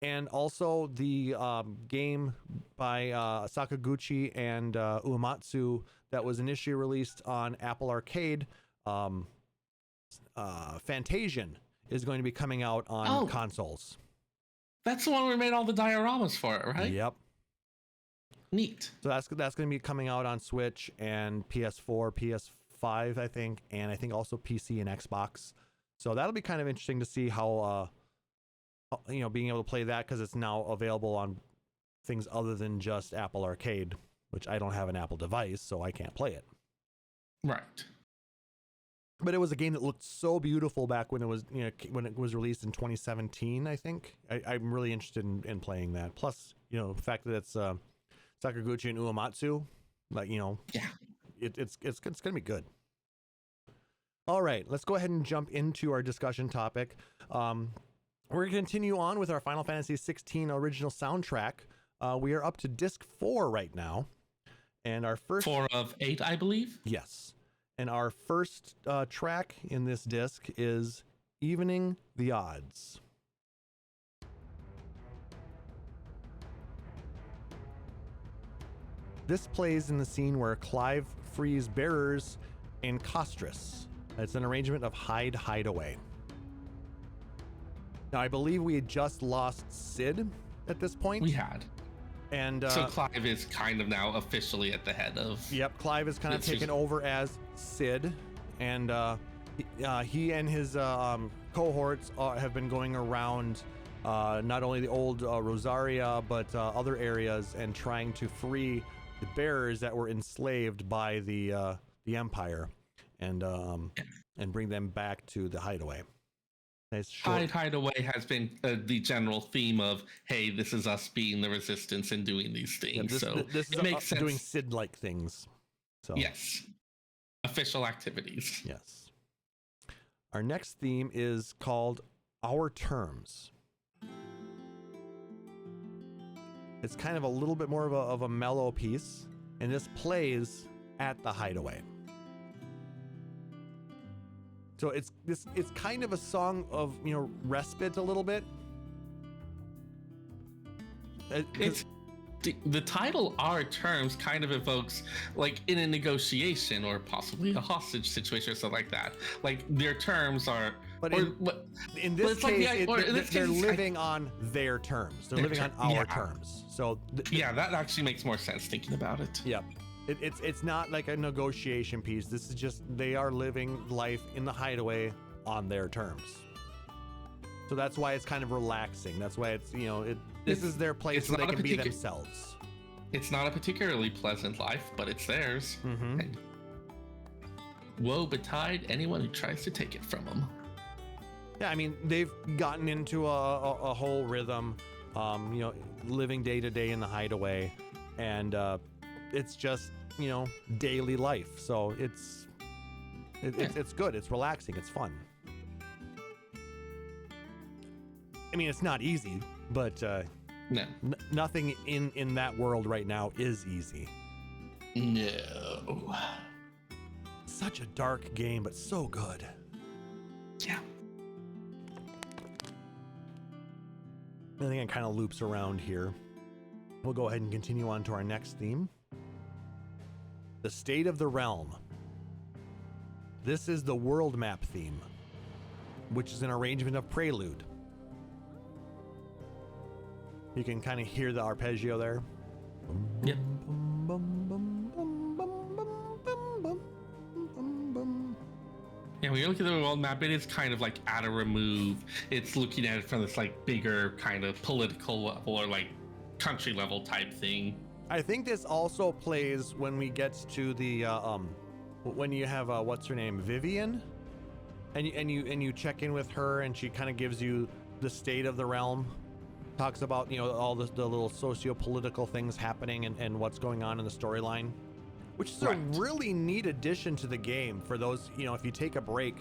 And also the game by Sakaguchi and Uematsu that was initially released on Apple Arcade, Fantasian, is going to be coming out on consoles. That's the one we made all the dioramas for it, right? Yep. Neat. So that's going to be coming out on Switch and PS4, PS5, I think, and I think also PC and Xbox. So that'll be kind of interesting to see how being able to play that, because it's now available on things other than just Apple Arcade, which I don't have an Apple device, so I can't play it. Right. But it was a game that looked so beautiful back when it was released in 2017, I think. I'm really interested in playing that. Plus, the fact that it's Sakaguchi and Uematsu, it's going to be good. All right, let's go ahead and jump into our discussion topic. We're going to continue on with our Final Fantasy XVI original soundtrack. We are up to disc 4 right now. And our first 4 of 8, I believe. Yes. And our first track in this disc is Evening the Odds. This plays in the scene where Clive frees bearers in Kostris. It's an arrangement of Hide Hideaway. Now, I believe we had just lost Sid at this point. We had. And so Clive is kind of now officially at the head of... Yep, Clive is kind of taken over as Sid. And he and his cohorts have been going around not only the old Rosaria, but other areas and trying to free the bearers that were enslaved by the Empire and bring them back to the hideaway. Nice short. Hideaway has been the general theme of, hey, this is us being the resistance and doing these things. This is it makes sense. Doing Sid-like things. So yes, official activities. Yes. Our next theme is called Our Terms. It's kind of a little bit more of a mellow piece, and this plays at the Hideaway. So it's kind of a song of, respite a little bit. It's the title "Our Terms" kind of evokes like in a negotiation or possibly a hostage situation or something like that. Like their terms are. But in this case, they're living on their terms. They're living on our terms. So that actually makes more sense thinking about it. Yep. It's not like a negotiation piece. This is just they are living life in the Hideaway on their terms. So that's why it's kind of relaxing. That's why it's this is their place where they can be themselves. It's not a particularly pleasant life, but it's theirs. Mm-hmm. And woe betide anyone who tries to take it from them. Yeah, I mean, they've gotten into a whole rhythm, living day to day in the Hideaway, and it's just, daily life. So it's good. It's relaxing. It's fun. I mean, it's not easy, but no, nothing in that world right now is easy. No. Such a dark game, but so good. Yeah. I think it kind of loops around here. We'll go ahead and continue on to our next theme. The State of the Realm. This is the world map theme, which is an arrangement of Prelude. You can kind of hear the arpeggio there. Yep. Yeah, when you look at the world map, it is kind of like at a remove. It's looking at it from this like bigger kind of political level or like country level type thing. I think this also plays when we get to the when you have what's her name, Vivian, and you check in with her, and she kind of gives you the state of the realm, talks about all the little socio-political things happening and what's going on in the storyline, which is a really neat addition to the game. For those, if you take a break,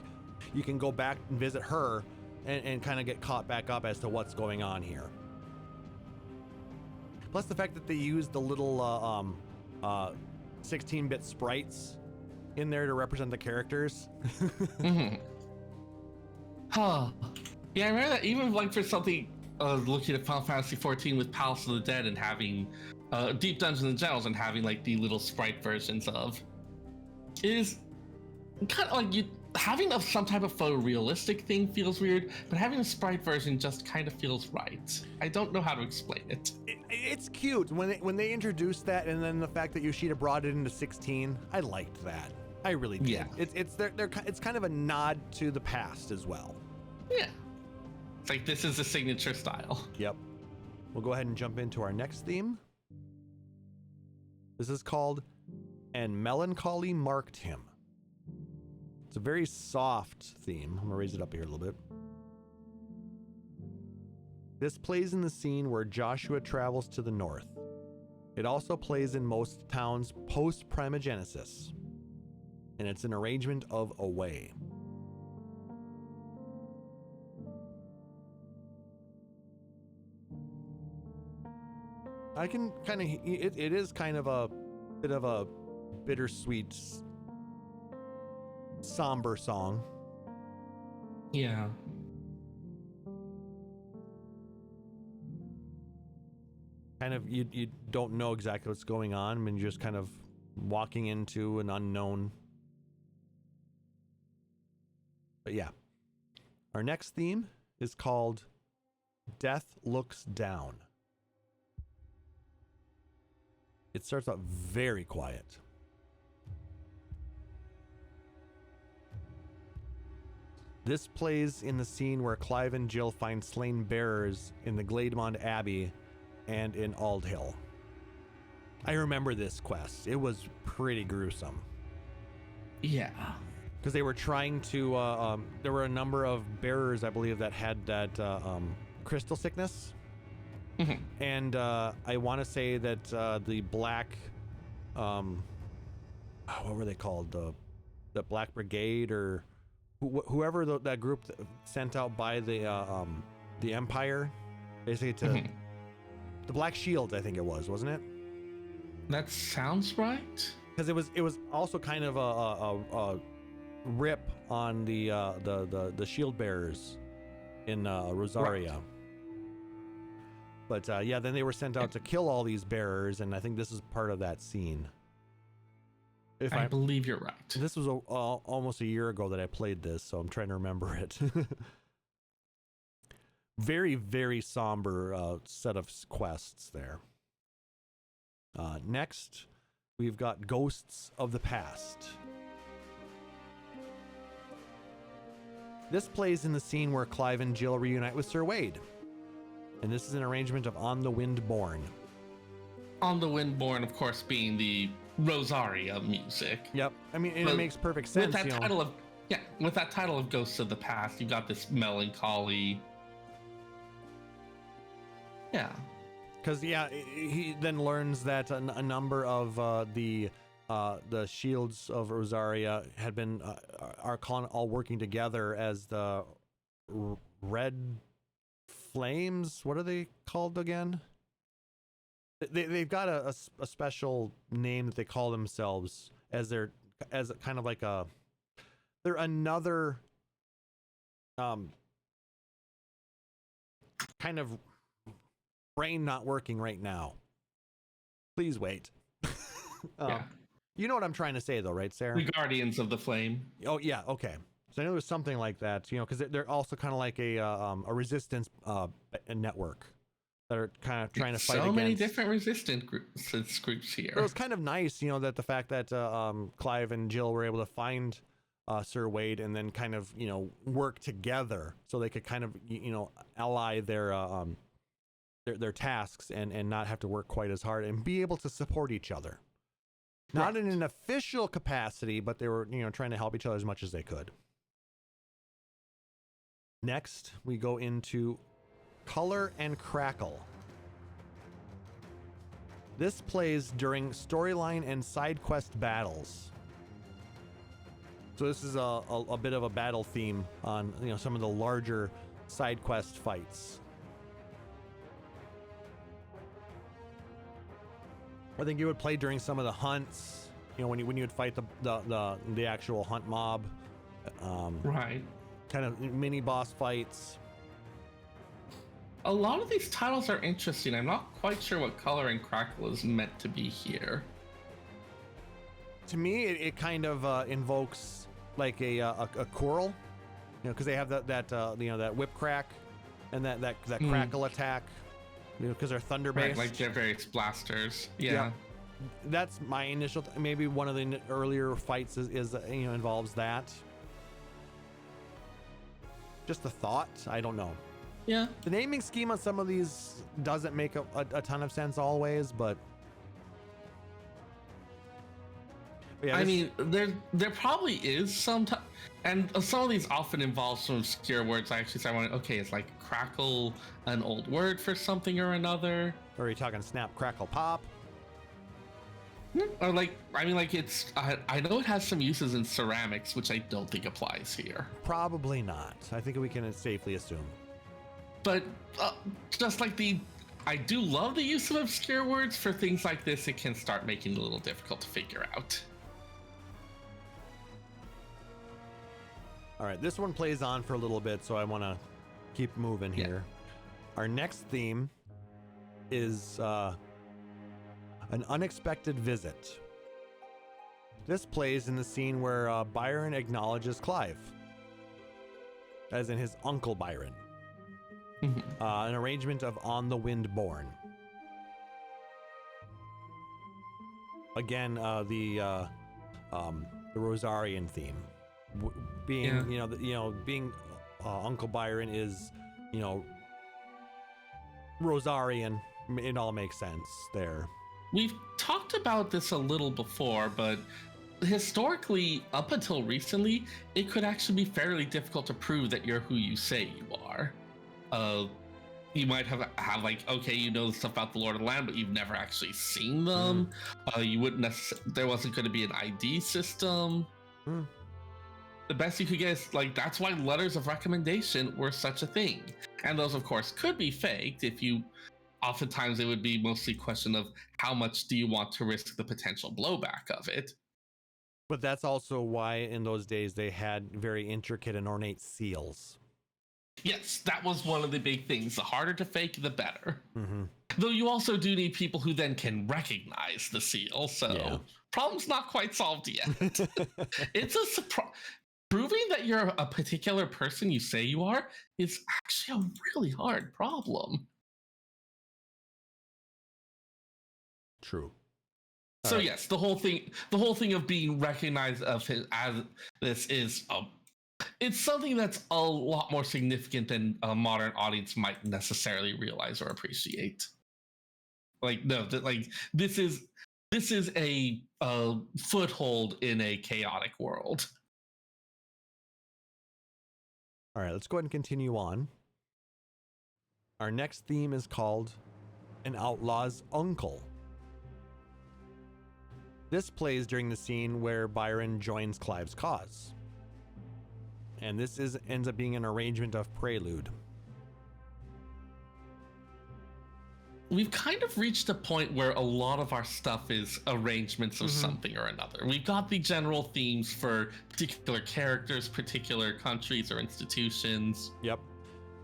you can go back and visit her and kind of get caught back up as to what's going on here. Plus the fact that they used the little 16-bit sprites in there to represent the characters. Mm-hmm. Huh. Yeah, I remember that even like for something looking at Final Fantasy XIV with Palace of the Dead and having Deep Dungeons and Generals and having like the little sprite versions of is kind of like having some type of photorealistic thing feels weird, but having a sprite version just kind of feels right. I don't know how to explain it. It's cute when they introduced that, and then the fact that Yoshida brought it into 16. I liked that. I really did. Yeah. It's kind of a nod to the past as well. Yeah. It's like this is the signature style. Yep. We'll go ahead and jump into our next theme. This is called And Melancholy Marked Him. It's a very soft theme. I'm gonna raise it up here a little bit. This plays in the scene where Joshua travels to the north. It also plays in most towns post-Primogenesis, and it's an arrangement of Away. I can kind of, it is kind of a bit of a bittersweet, somber song. Yeah. Kind of, you don't know exactly what's going on. I mean, you're just kind of walking into an unknown. But yeah. Our next theme is called Death Looks Down. It starts out very quiet. This plays in the scene where Clive and Jill find slain bearers in the Glademond Abbey and in Aldhill. I remember this quest. It was pretty gruesome. Yeah. because they were trying to. There were a number of bearers, I believe, that had that crystal sickness, and I want to say that the black, what were they called? The Black Brigade or whoever that group sent out by the Empire, basically to the Black Shields, I think it was, wasn't it? That sounds right. Because it was also kind of a rip on the shield bearers in Rosaria. Right. But yeah, then they were sent out to kill all these bearers, and I think this is part of that scene. If I believe you're right. This was almost a year ago that I played this, so I'm trying to remember it. Very, very somber set of quests there. Next, we've got Ghosts of the Past. This plays in the scene where Clive and Jill reunite with Sir Wade. And this is an arrangement of On the Wind Born. On the Wind Born, of course, being the Rosaria music. Yep. I mean, it makes perfect sense. With that with that title of Ghosts of the Past, you got this melancholy. Yeah. Because he then learns that a number of the shields of Rosaria had been are all working together as the Red Flames. What are they called again? They've got a special name that they call themselves as kind of like they're another kind of brain not working right now. Please wait. Yeah. You know what I'm trying to say though, right, Sarah? The Guardians of the Flame. Oh yeah, okay. So I know there's something like that, because they're also kind of like a resistance network that are kind of trying to fight against. So many different resistance groups here. It was kind of nice, that the fact that Clive and Jill were able to find Sir Wade and then kind of, work together so they could kind of, ally their tasks and not have to work quite as hard and be able to support each other. Not in an official capacity, but they were, trying to help each other as much as they could. Next, we go into Color and Crackle. This plays during storyline and side quest battles. So this is a bit of a battle theme on some of the larger side quest fights. I think you would play during some of the hunts, when you would fight the actual hunt mob. Right. Kind of mini boss fights. A lot of these titles are interesting. I'm not quite sure what Color and Crackle is meant to be here. To me, it kind of invokes like a quarrel, because they have that whip crack and that crackle attack, because they're thunder based. Right, like they're various blasters. Yeah. That's my initial. Maybe one of the earlier fights is involves that. Just a thought. I don't know. Yeah. The naming scheme on some of these doesn't make a ton of sense always, but yeah, I mean, there probably is some and some of these often involve some obscure words. I actually started wondering, okay, is like crackle an old word for something or another? Or are you talking snap, crackle, pop? Or it's I know it has some uses in ceramics, which I don't think applies here. Probably not. I think we can safely assume. But just like I do love the use of obscure words for things like this. It can start making it a little difficult to figure out. All right, this one plays on for a little bit, so I want to keep moving here. Our next theme is an unexpected visit. This plays in the scene where Byron acknowledges Clive, as in his uncle Byron. An arrangement of On the Wind Born. Again, the Rosarian theme. Being Uncle Byron is, Rosarian. It all makes sense there. We've talked about this a little before, but historically, up until recently, it could actually be fairly difficult to prove that you're who you say you are. You might have like, okay, you know the stuff about the Lord of the Land, but you've never actually seen them. You wouldn't necessarily, there wasn't going to be an ID system. The best you could get is like, that's why letters of recommendation were such a thing. And those, of course, could be faked if you, oftentimes it would be mostly a question of how much do you want to risk the potential blowback of it. But that's also why in those days they had very intricate and ornate seals. Yes, that was one of the big things. The harder to fake, the better. Though you also do need people who then can recognize the seal. So problem's not quite solved yet. It's a surprise. Proving that you're a particular person you say you are is actually a really hard problem. True. So yes, the whole thing of being recognized as this is it's something that's a lot more significant than a modern audience might necessarily realize or appreciate. Like this is a foothold in a chaotic world. All right, let's go ahead and continue on. Our next theme is called An Outlaw's Uncle. This plays during the scene where Byron joins Clive's cause. And this ends up being an arrangement of Prelude. We've kind of reached a point where a lot of our stuff is arrangements of something or another. We've got the general themes for particular characters, particular countries or institutions. Yep.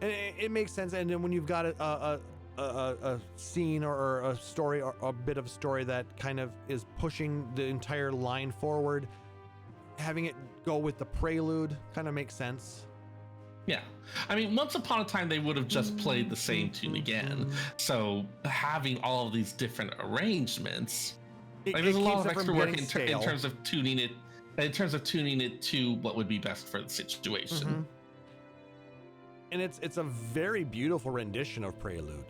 And it makes sense. And then when you've got a scene or a story or a bit of story that kind of is pushing the entire line forward, having it go with the prelude kind of makes sense. Yeah. I mean, once upon a time, they would have just played the same tune again. So having all of these different arrangements, there's a lot of extra work in terms of tuning it to what would be best for the situation. And it's a very beautiful rendition of Prelude.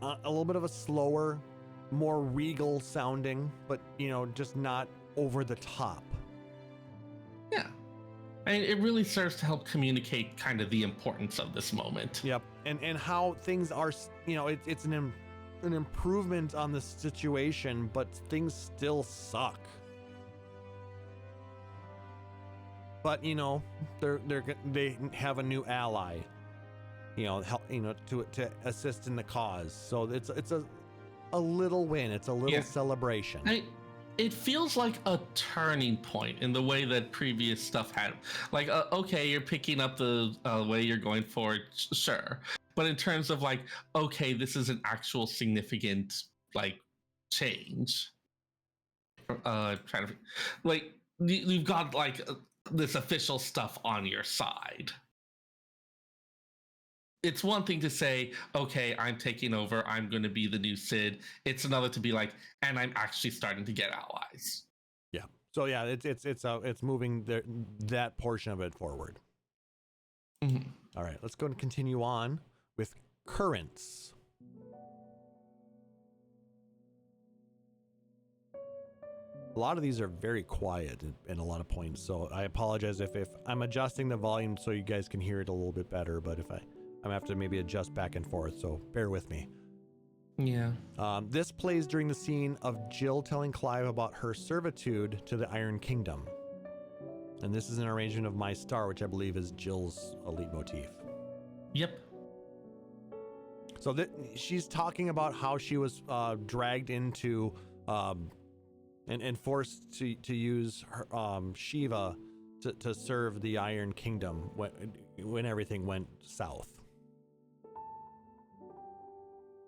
A little bit of a slower, more regal sounding, but just not over the top. Yeah. I mean, it really serves to help communicate kind of the importance of this moment. Yep. And how things are, it's an improvement on the situation, but things still suck. But they have a new ally, help, to assist in the cause. So it's a little win. It's a little celebration. It feels like a turning point in the way that previous stuff had. Like, okay, you're picking up the way you're going forward, sure. But in terms of like, okay, this is an actual significant change. Trying to you've got this official stuff on your side. It's one thing to say, okay, I'm taking over, I'm going to be the new Cid. It's another to be like, and I'm actually starting to get allies. Yeah. So yeah, it's moving that portion of it forward. All right, let's go and continue on with Currents. A lot of these are very quiet in a lot of points, so I apologize if I'm adjusting the volume so you guys can hear it a little bit better, but if I'm gonna have to maybe adjust back and forth, so bear with me. Yeah. This plays during the scene of Jill telling Clive about her servitude to the Iron Kingdom. And this is an arrangement of My Star, which I believe is Jill's lead motif. Yep. So she's talking about how she was dragged into and forced to use her, Shiva to serve the Iron Kingdom when everything went south.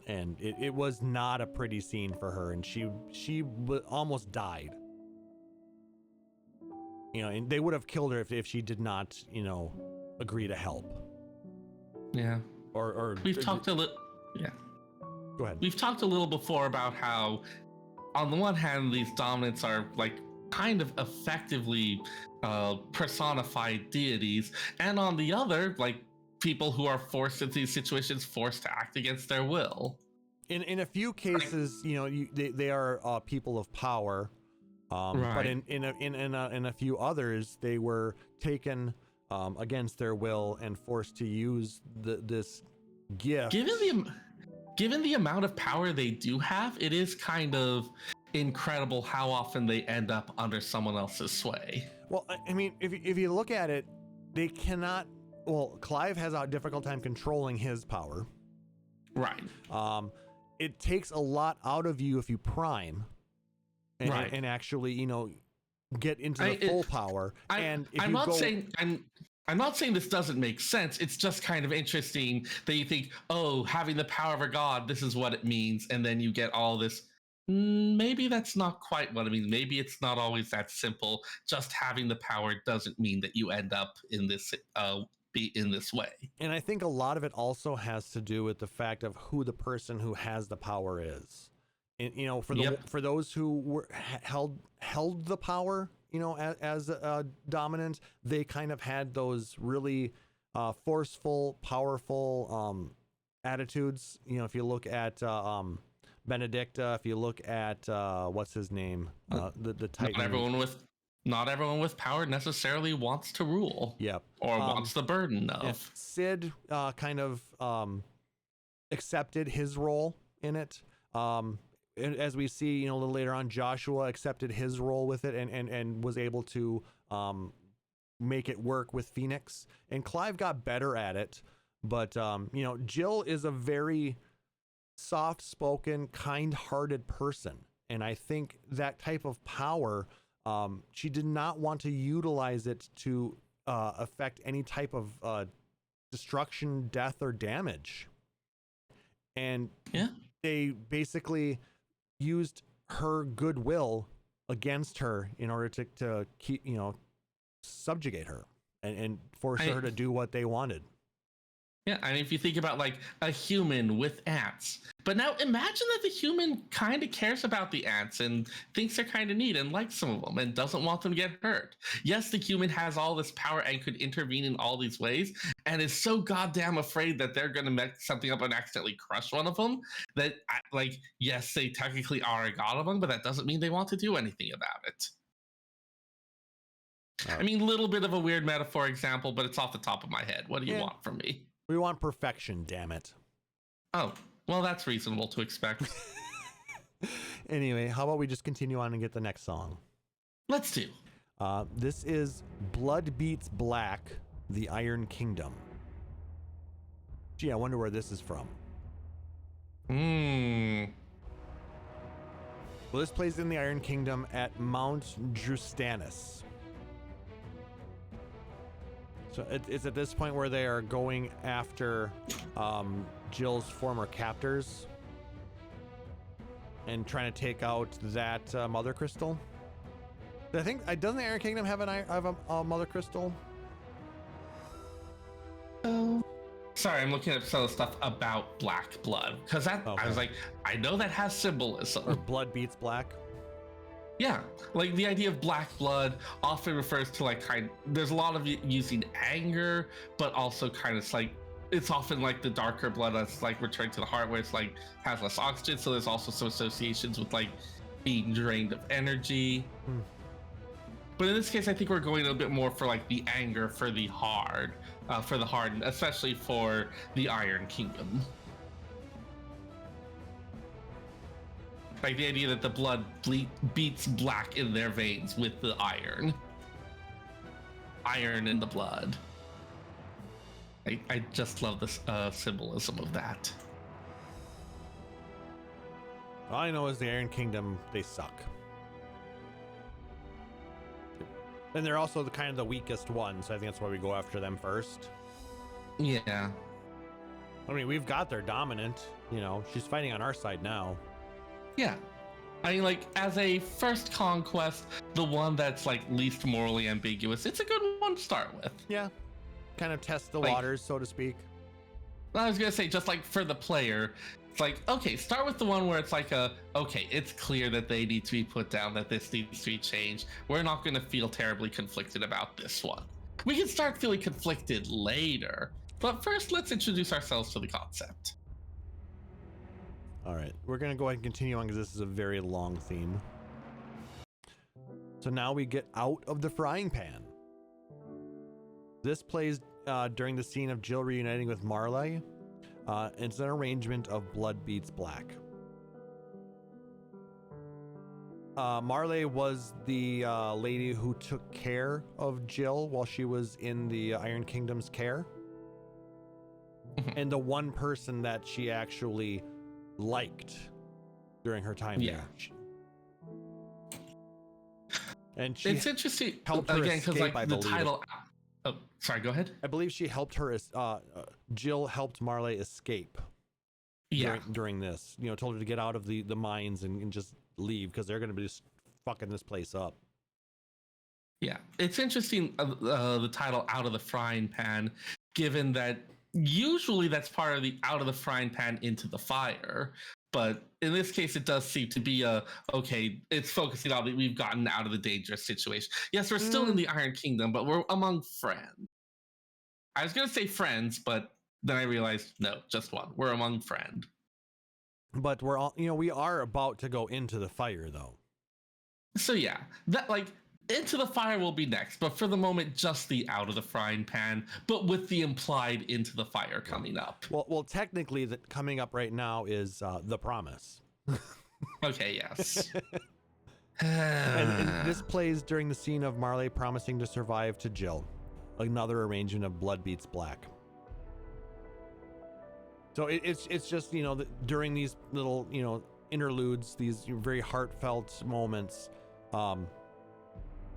And it was not a pretty scene for her, and she almost died. And they would have killed her if she did not, agree to help. Yeah. Or we've talked a little. Yeah. Go ahead. We've talked a little before about how, on the one hand, these dominants are kind of effectively personified deities, and on the other, people who are forced into these situations, forced to act against their will. In a few cases, you know, they are people of power, but in a few others, they were taken against their will and forced to use this gift. Given the amount of power they do have, it is kind of incredible how often they end up under someone else's sway. Well, I mean, if you look at it, they cannot. Well, Clive has a difficult time controlling his power. Right. It takes a lot out of you if you prime, and actually, you know, get into the full power. I'm not saying this doesn't make sense. It's just kind of interesting that you think, oh, having the power of a god, this is what it means, and then you get all this. Maybe that's not quite what it means. Maybe it's not always that simple. Just having the power doesn't mean that you end up in this way. And I think a lot of it also has to do with the fact of who the person who has the power is. And, you know, for those who held the power, you know, as dominant, they kind of had those really forceful, powerful attitudes. You know, if you look at Benedicta, if you look at what's his name, the Titan. Not everyone with power necessarily wants to rule. Yep. Or wants the burden of. Yeah. Sid kind of accepted his role in it. As we see, you know, a little later on, Joshua accepted his role with it and was able to make it work with Phoenix. And Clive got better at it. But, you know, Jill is a very soft-spoken, kind-hearted person. And I think that type of power... she did not want to utilize it to affect any type of destruction, death, or damage. And they basically used her goodwill against her in order to keep, you know, subjugate her and force her to do what they wanted. Yeah, I mean, if you think about like a human with ants, but now imagine that the human kind of cares about the ants and thinks they're kind of neat and likes some of them and doesn't want them to get hurt. Yes, the human has all this power and could intervene in all these ways and is so goddamn afraid that they're going to mess something up and accidentally crush one of them that, like, yes, they technically are a god among, but that doesn't mean they want to do anything about it. I mean, a little bit of a weird metaphor example, but it's off the top of my head. What do you want from me? We want perfection, damn it. Oh, well, that's reasonable to expect. Anyway, how about we just continue on and get the next song? Let's do. This is Blood Beats Black, The Iron Kingdom. Gee, I wonder where this is from. Well, this plays in the Iron Kingdom at Mount Drustanus. So it's at this point where they are going after Jill's former captors and trying to take out that mother crystal. I think doesn't the Iron Kingdom have a mother crystal? Sorry, I'm looking at some of the stuff about black blood because I was like, I know that has symbolism. Or blood beats black. Yeah, like the idea of black blood often refers to like there's a lot of using anger, but also kind of like it's often like the darker blood that's like returning to the heart where it's like has less oxygen. So there's also some associations with like being drained of energy. But in this case, I think we're going a bit more for like the anger for the hardened, especially for the Iron Kingdom. Like the idea that the blood beats black in their veins with the iron. Iron in the blood. I just love the symbolism of that. All I know is the Iron Kingdom, they suck. And they're also the kind of the weakest ones, so I think that's why we go after them first. Yeah. I mean, we've got their dominant, you know, she's fighting on our side now. Yeah. I mean, like, as a first conquest, the one that's, like, least morally ambiguous, it's a good one to start with. Yeah. Kind of test the waters, so to speak. I was going to say, just, like, for the player, it's like, okay, start with the one where it's like okay, it's clear that they need to be put down, that this needs to be changed. We're not going to feel terribly conflicted about this one. We can start feeling conflicted later. But first, let's introduce ourselves to the concept. All right, we're gonna go ahead and continue on because this is a very long theme. So now we get out of the frying pan. This plays during the scene of Jill reuniting with Marley. It's an arrangement of Blood Beats Black. Marley was the lady who took care of Jill while she was in the Iron Kingdom's care. And the one person that she actually liked during her time there. And she it's interesting helped her again because escape, like the title. Oh, sorry. Go ahead. I believe she helped her. Jill helped Marley escape. During this, told her to get out of the mines and just leave because they're going to be just fucking this place up. Yeah, it's interesting. The title "Out of the Frying Pan," given that usually that's part of the out of the frying pan into the fire. But in this case, it does seem to be okay, it's focusing on that we've gotten out of the dangerous situation. Yes, we're still in the Iron Kingdom, but we're among friends. I was going to say friends, but then I realized, no, just one. We're among friends. But we're all, we are about to go into the fire, though. So yeah, that into the fire will be next, but for the moment, just the out of the frying pan, but with the implied into the fire coming up. Well, technically, that coming up right now is The Promise. Okay, yes. and this plays during the scene of Marley promising to survive to Jill. Another arrangement of Blood Beats Black. So it's just, during these little, interludes, these very heartfelt moments,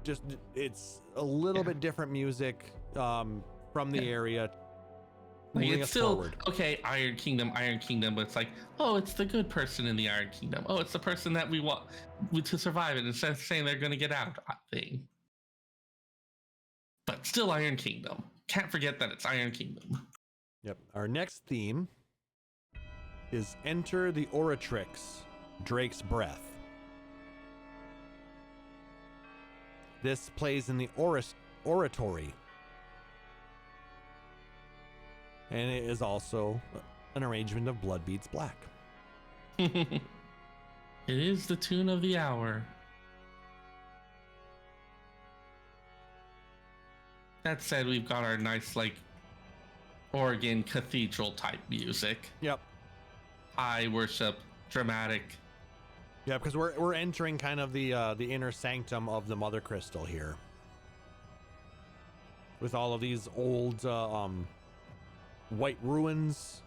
just it's a little bit different music from the area. It's still forward. Okay, Iron Kingdom, but it's like, oh, it's the good person in the Iron Kingdom. Oh, it's the person that we want to survive it instead of saying they're going to get out thing. But still Iron Kingdom. Can't forget that it's Iron Kingdom. Yep. Our next theme is Enter the Oratrix, Drake's Breath. This plays in the oratory. And it is also an arrangement of Blood Beats Black. It is the tune of the hour. That said, we've got our nice, Oregon cathedral type music. Yep. High worship, dramatic. Yeah, because we're entering kind of the inner sanctum of the Mother Crystal here, with all of these old white ruins,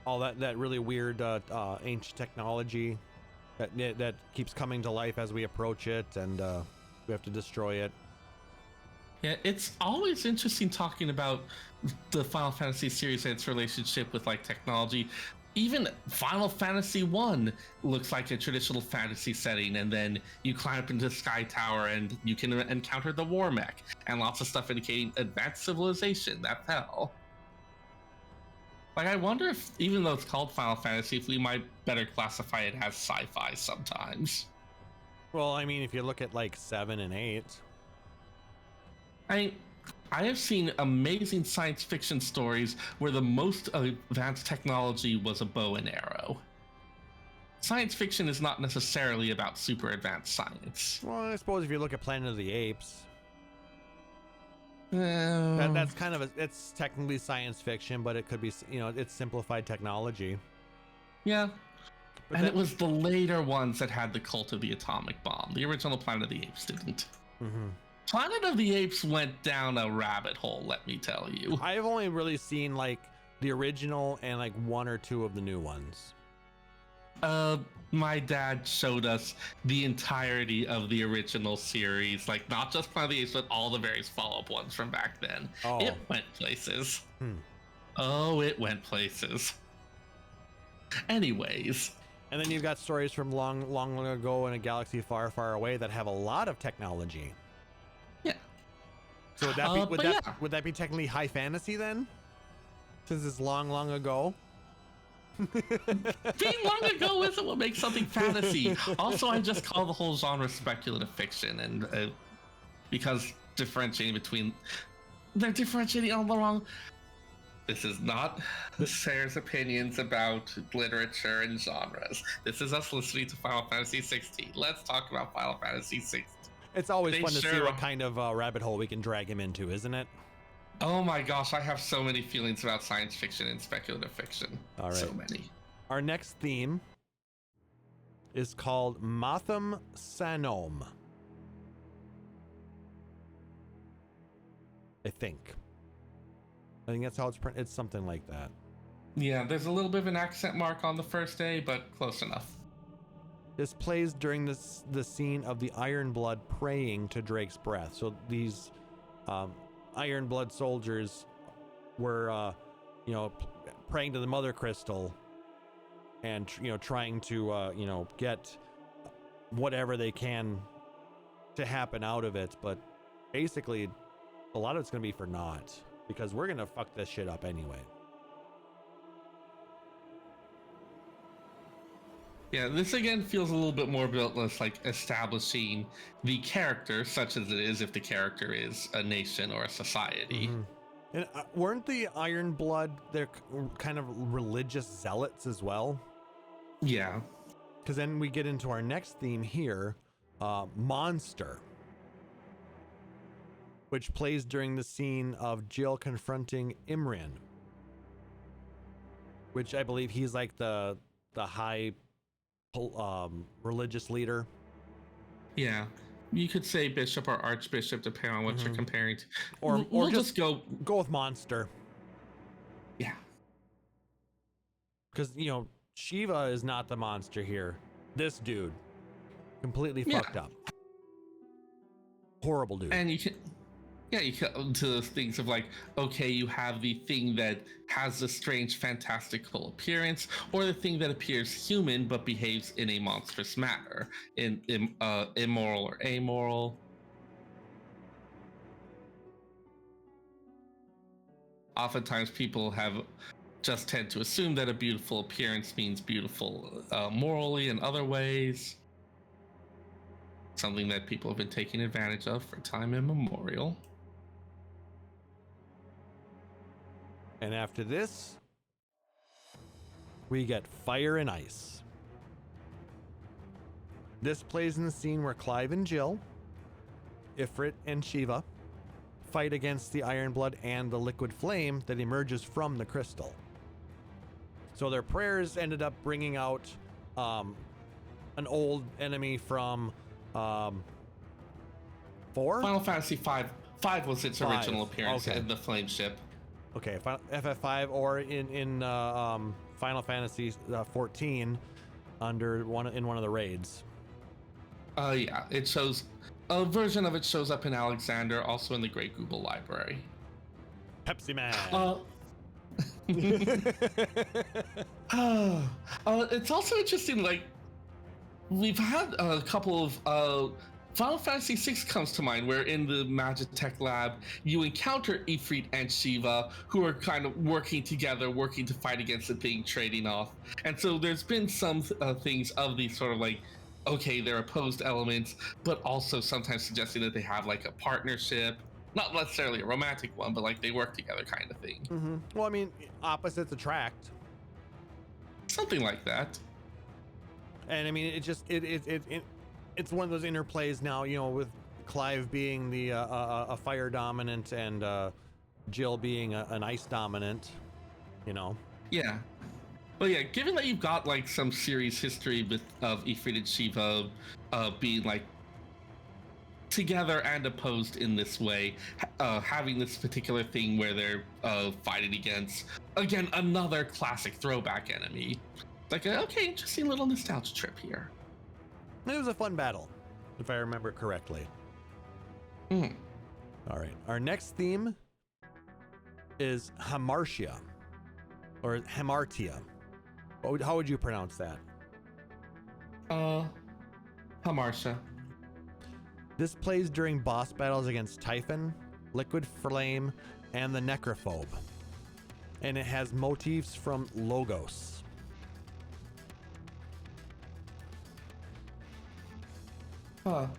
all that really weird ancient technology that keeps coming to life as we approach it, and we have to destroy it. Yeah, it's always interesting talking about the Final Fantasy series and its relationship with technology. Even Final Fantasy I looks like a traditional fantasy setting, and then you climb up into the Sky Tower and you can encounter the War Mech, and lots of stuff indicating advanced civilization that fell. I wonder if, even though it's called Final Fantasy, if we might better classify it as sci-fi sometimes. Well, I mean, if you look at 7 and 8. I have seen amazing science fiction stories where the most advanced technology was a bow and arrow. Science fiction is not necessarily about super advanced science. Well, I suppose if you look at Planet of the Apes, that's kind of it's technically science fiction, but it could be, it's simplified technology. Yeah. And it was the later ones that had the cult of the atomic bomb. The original Planet of the Apes didn't. Mm-hmm. Planet of the Apes went down a rabbit hole, let me tell you. I've only really seen the original and one or two of the new ones. My dad showed us the entirety of the original series, not just Planet of the Apes, but all the various follow-up ones from back then. Oh. It went places. Oh, it went places. Anyways. And then you've got stories from long, long, long ago in a galaxy far, far away that have a lot of technology. Yeah. So would that be technically high fantasy then? Since it's long, long ago? Being long ago isn't what makes something fantasy. Also, I just call the whole genre speculative fiction, and because they're differentiating all the wrong. This is not Seyr's opinions about literature and genres. This is us listening to Final Fantasy XVI. Let's talk about Final Fantasy XVI. It's always fun to see what kind of rabbit hole we can drag him into, isn't it? Oh my gosh, I have so many feelings about science fiction and speculative fiction. All right. So many. Our next theme is called Matham Sanom. I think that's how it's something like that. Yeah, there's a little bit of an accent mark on the first A, but close enough. This plays during the scene of the Iron Blood praying to Drake's breath. So these Iron Blood soldiers were, praying to the Mother Crystal, and trying to get whatever they can to happen out of it. But basically, a lot of it's gonna be for naught, because we're gonna fuck this shit up anyway. Yeah, this again feels a little bit more built less like establishing the character, such as it is if the character is a nation or a society. Mm-hmm. And weren't the Iron Blood, they're kind of religious zealots as well? Yeah. Because then we get into our next theme here, Monster, which plays during the scene of Jill confronting Imran, which I believe he's like the high religious leader. Yeah, you could say bishop or archbishop depending on what you're comparing to, or we'll just go with monster. Yeah, because Shiva is not the monster here. This dude completely fucked up, horrible dude. And you come to things of like, okay, you have the thing that has a strange fantastical appearance, or the thing that appears human but behaves in a monstrous manner, immoral or amoral. Oftentimes people just tend to assume that a beautiful appearance means beautiful morally in other ways. Something that people have been taking advantage of for time immemorial. And after this, we get Fire and Ice. This plays in the scene where Clive and Jill, Ifrit and Shiva fight against the Iron Blood and the liquid flame that emerges from the crystal. So their prayers ended up bringing out an old enemy from 4? Final Fantasy V. 5 was its original appearance in the flame ship. Okay, FF5, or in Final Fantasy 14 in one of the raids. Yeah, it shows a version of it shows up in Alexander, also in the Great Google Library. Pepsi Man. It's also interesting. Like, we've had a couple of Final Fantasy VI comes to mind, where in the Magitech lab you encounter Ifrit and Shiva, who are kind of working together, working to fight against the thing, trading off. And so there's been some things of these sort of like, okay, they're opposed elements, but also sometimes suggesting that they have like a partnership, not necessarily a romantic one, but like they work together kind of thing. Mm-hmm. Well, I mean, opposites attract. Something like that. And I mean, it's one of those interplays now, with Clive being the a fire dominant and Jill being an ice dominant, Yeah. Well, yeah, given that you've got like some series history of Ifrit and Shiva being like together and opposed in this way, having this particular thing where they're fighting against, again, another classic throwback enemy. Like, okay, interesting little nostalgia trip here. It was a fun battle, if I remember correctly. All right, our next theme is Hamartia, or Hamartia. How would you pronounce that? Hamartia. This plays during boss battles against Typhon, Liquid Flame, and the Necrophobe. And it has motifs from Logos.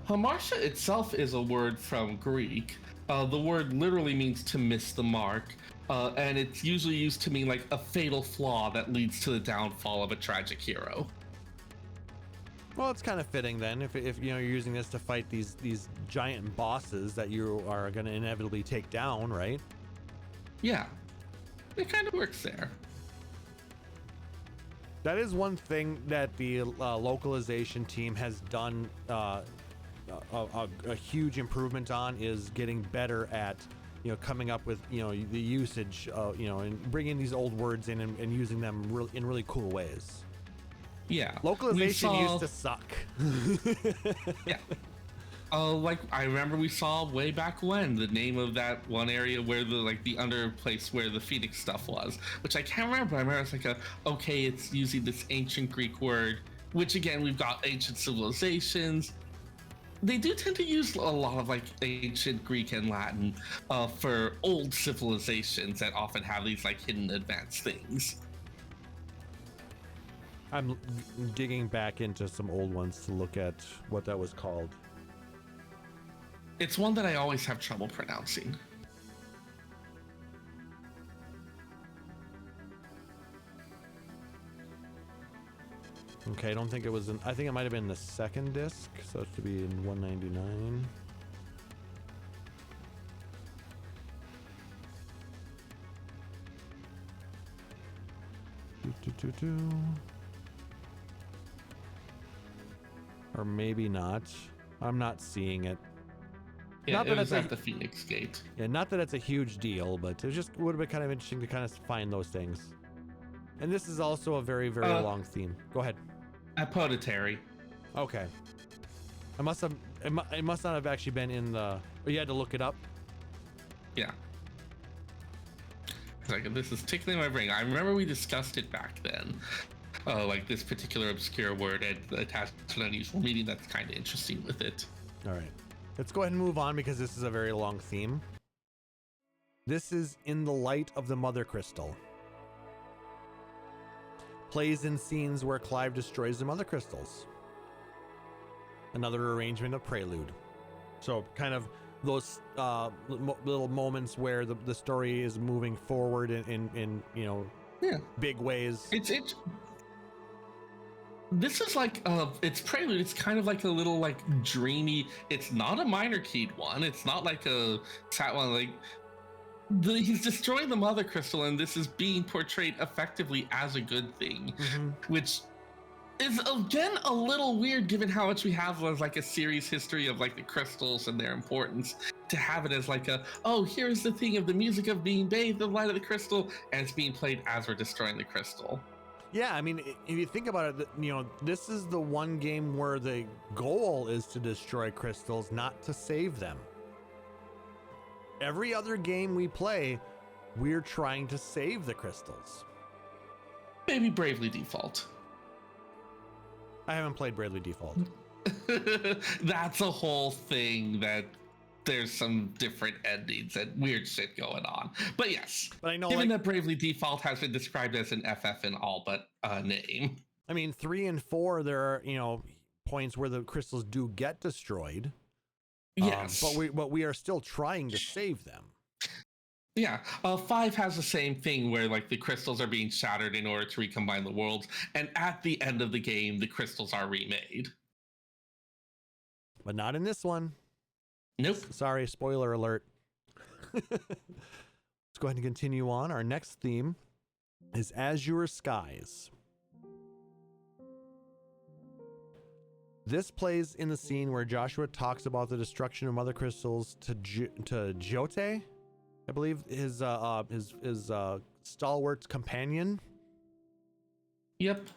Hamartia itself is a word from Greek. The word literally means to miss the mark, and it's usually used to mean like a fatal flaw that leads to the downfall of a tragic hero. Well, it's kind of fitting then if you know you're using this to fight these giant bosses that you are going to inevitably take down, right? Yeah, it kind of works there. That is one thing that the localization team has done a huge improvement on, is getting better at, you know, coming up with, you know, the usage, you know, and bringing these old words in and using them in really cool ways. Yeah, localization used to suck. Yeah. Like I remember we saw way back when the name of that one area where the under place where the Phoenix stuff was, which I can't remember. I remember it's like okay, it's using this ancient Greek word, which again, we've got ancient civilizations. They do tend to use a lot of like ancient Greek and Latin for old civilizations that often have these like hidden advanced things. I'm digging back into some old ones to look at what that was called. It's one that I always have trouble pronouncing. Okay, I don't think it was in, I think it might have been the second disc, so it should be in 199. Or maybe not. I'm not seeing it. Yeah, not it that was it's at the Phoenix Gate. Yeah, not that it's a huge deal, but it just would have been kind of interesting to kind of find those things. And this is also a very, very long theme. Go ahead. Apoditary. Okay. It must not have actually been in the. Oh, you had to look it up. Yeah. Like, this is tickling my brain. I remember we discussed it back then. Like this particular obscure word and attached to an unusual meaning that's kind of interesting with it. All right. Let's go ahead and move on because this is a very long theme. This is In the Light of the Mother Crystal. Plays in scenes where Clive destroys the Mother Crystals. Another arrangement of Prelude. So kind of those little moments where the story is moving forward in you know, big ways. This is like it's Prelude. It's kind of like a little like dreamy. It's not a minor keyed one. It's not like a sat one. Like he's destroying the Mother Crystal, and this is being portrayed effectively as a good thing, which is again a little weird given how much we have as like a series history of like the crystals and their importance. To have it as like here's the thing of the music of being bathed in the light of the crystal, and it's being played as we're destroying the crystal. Yeah, I mean, if you think about it, you know, this is the one game where the goal is to destroy crystals, not to save them. Every other game we play, we're trying to save the crystals. Maybe Bravely Default. I haven't played Bravely Default. That's a whole thing that there's some different endings and weird shit going on. But yes, but I know, given that Bravely Default has been described as an FF in all but name. I mean, 3 and 4, there are, you know, points where the crystals do get destroyed. Yes. But we are still trying to save them. Yeah, 5 has the same thing where like the crystals are being shattered in order to recombine the worlds, and at the end of the game, the crystals are remade. But not in this one. Nope. Sorry, spoiler alert. Let's go ahead and continue on. Our next theme is Azure Skies. This plays in the scene where Joshua talks about the destruction of Mother Crystals to Jote, I believe, his stalwart companion. Yep.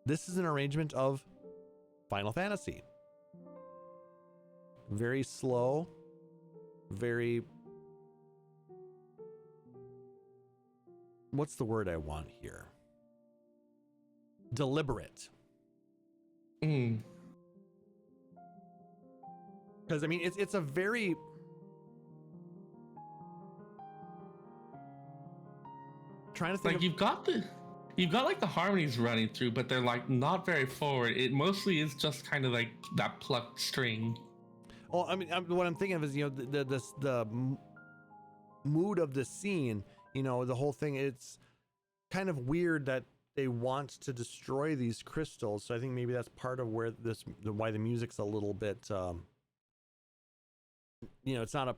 This is an arrangement of Final Fantasy. Very slow, very... What's the word I want here? Deliberate. Because I mean, it's a very... Trying to think like of... you've got like the harmonies running through, but they're like not very forward. It mostly is just kind of like that plucked string. Well, I mean, what I'm thinking of is, you know, mood of the scene, you know, the whole thing, it's kind of weird that they want to destroy these crystals. So I think maybe that's part of where why the music's a little bit, you know, it's not a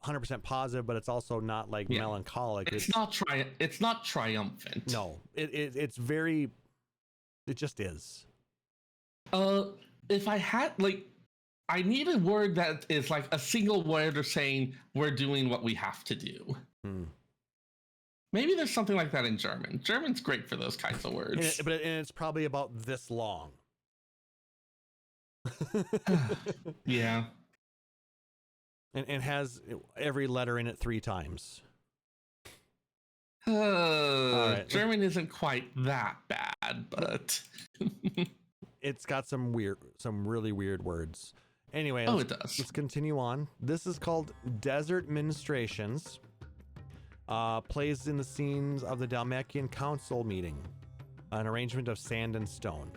100% positive, but it's also not like melancholic. It's not triumphant. No, it's very, it just is. If I had I need a word that is like a single word or saying we're doing what we have to do. Maybe there's something like that in German. German's great for those kinds of words. And it's probably about this long. Yeah. And has every letter in it 3 times. Right. German isn't quite that bad, but it's got some really weird words. Anyway, it does. Let's continue on. This is called Desert Ministrations. Plays in the scenes of the Dalmakian Council meeting, an arrangement of sand and stone.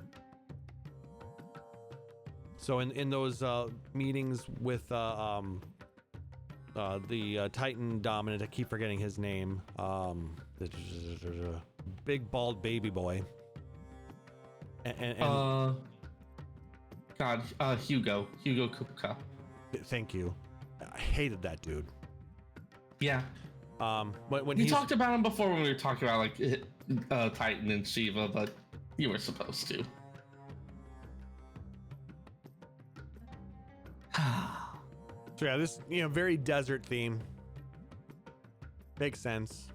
So in those meetings with the Titan dominant, I keep forgetting his name, big bald baby boy. Hugo Kupka. Thank you. I hated that dude. Yeah. When we talked about him before when we were talking about like Titan and Shiva, but you were supposed to. So yeah, this, you know, very desert theme. Makes sense.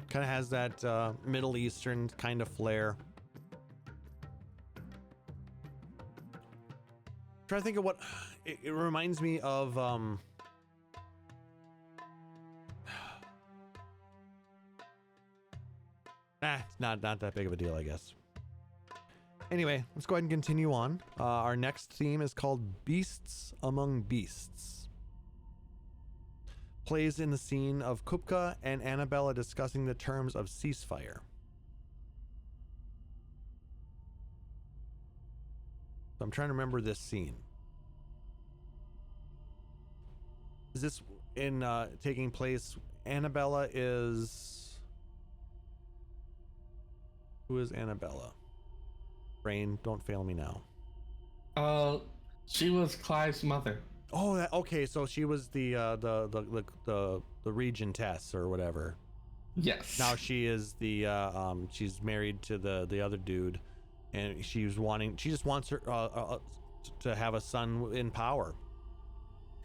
Kind of has that Middle Eastern kind of flair. Trying to think of what it reminds me of. It's not that big of a deal, I guess. Anyway, let's go ahead and continue on. Our next theme is called Beasts Among Beasts. Plays in the scene of Kupka and Annabella discussing the terms of ceasefire. So I'm trying to remember this scene. Is this in taking place? Annabella is... Who is Annabella? Brain, don't fail me now. She was Clive's mother. Oh, okay. So she was the regentess or whatever. Yes. Now she is the she's married to the other dude, and she just wants her to have a son in power.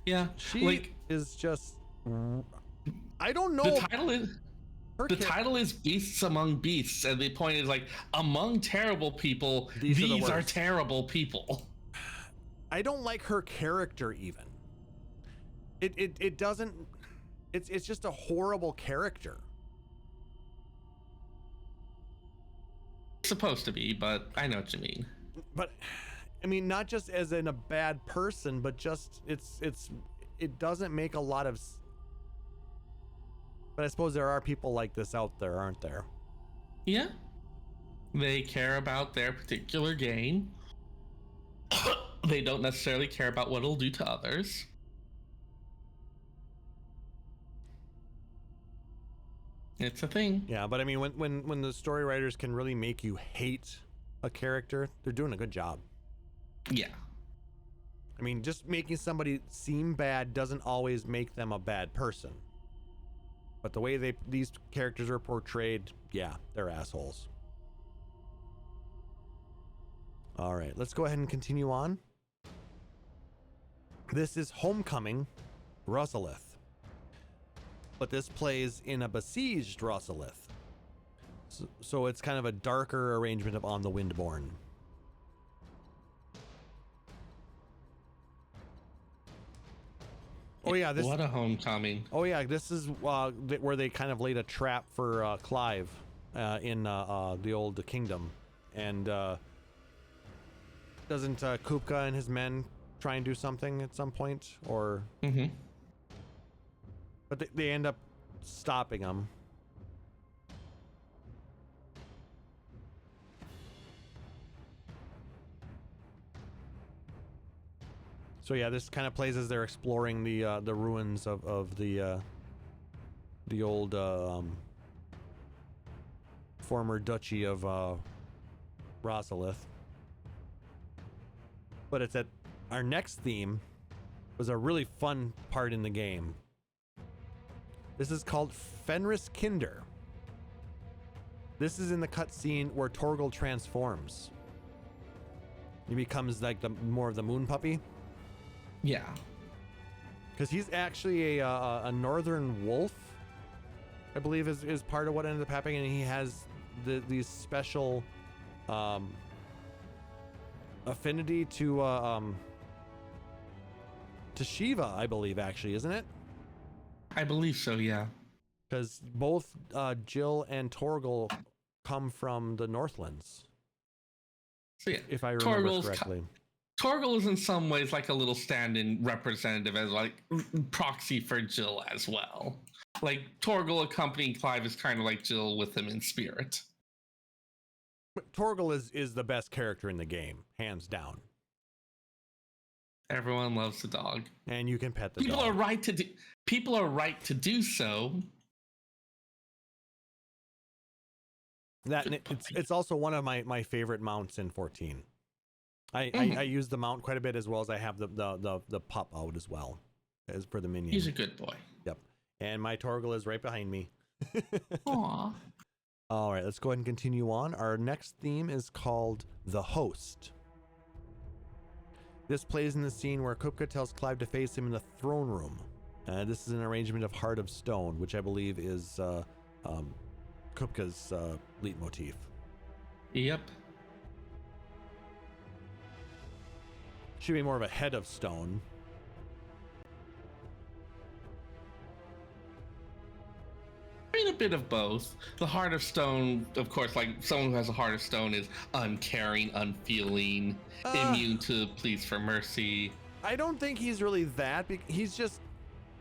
Yeah. She is just, I don't know. The title is Beasts Among Beasts, and the point is, like, among terrible people, these are terrible people. I don't like her character even. It doesn't, it's just a horrible character. It's supposed to be, but I know what you mean. But I mean, not just as in a bad person, but just it doesn't make a lot of. But I suppose there are people like this out there, aren't there? Yeah. They care about their particular gain. They don't necessarily care about what it'll do to others. It's a thing. Yeah, but I mean, when the story writers can really make you hate a character, they're doing a good job. Yeah. I mean, just making somebody seem bad doesn't always make them a bad person. But the way these characters are portrayed, yeah, they're assholes. All right, let's go ahead and continue on. This is Homecoming, Rusalith. But this plays in a besieged Rusalith. So it's kind of a darker arrangement of On the Windborn. Oh yeah, what a homecoming! Oh yeah, this is where they kind of laid a trap for Clive in the old kingdom, and doesn't Kupka and his men try and do something at some point, or? Mm-hmm. But they end up stopping them. So yeah, this kind of plays as they're exploring the ruins of the the old former duchy of Rosalith. But it's at our next theme was a really fun part in the game. This is called Fenris Kinder. This is in the cutscene where Torgal transforms. He becomes like more of the moon puppy. Yeah. Because he's actually a northern wolf, I believe is part of what ended up happening, and he has these special affinity to Shiva, I believe, actually, isn't it? I believe so, yeah. Because both Jill and Torgal come from the Northlands. So yeah, if I remember correctly. Torgal is in some ways like a little stand-in representative as like proxy for Jill as well. Like Torgal accompanying Clive is kind of like Jill with him in spirit. But Torgal is the best character in the game, hands down. Everyone loves the dog, and you can pet the people dog. People are right to do so. That it's also one of my favorite mounts in 14. I use the mount quite a bit, as well as I have the pup out as well as for the minion. He's a good boy. Yep. And my Torgal is right behind me. Aww. All right, let's go ahead and continue on. Our next theme is called The Host. This plays in the scene where Kupka tells Clive to face him in the throne room. This is an arrangement of Heart of Stone, which I believe is Kupka's leitmotif. Yep. Should be more of a Head of Stone. I mean, a bit of both. The Heart of Stone, of course, like someone who has a Heart of Stone is uncaring, unfeeling, immune to pleas for mercy. I don't think he's really that. He's just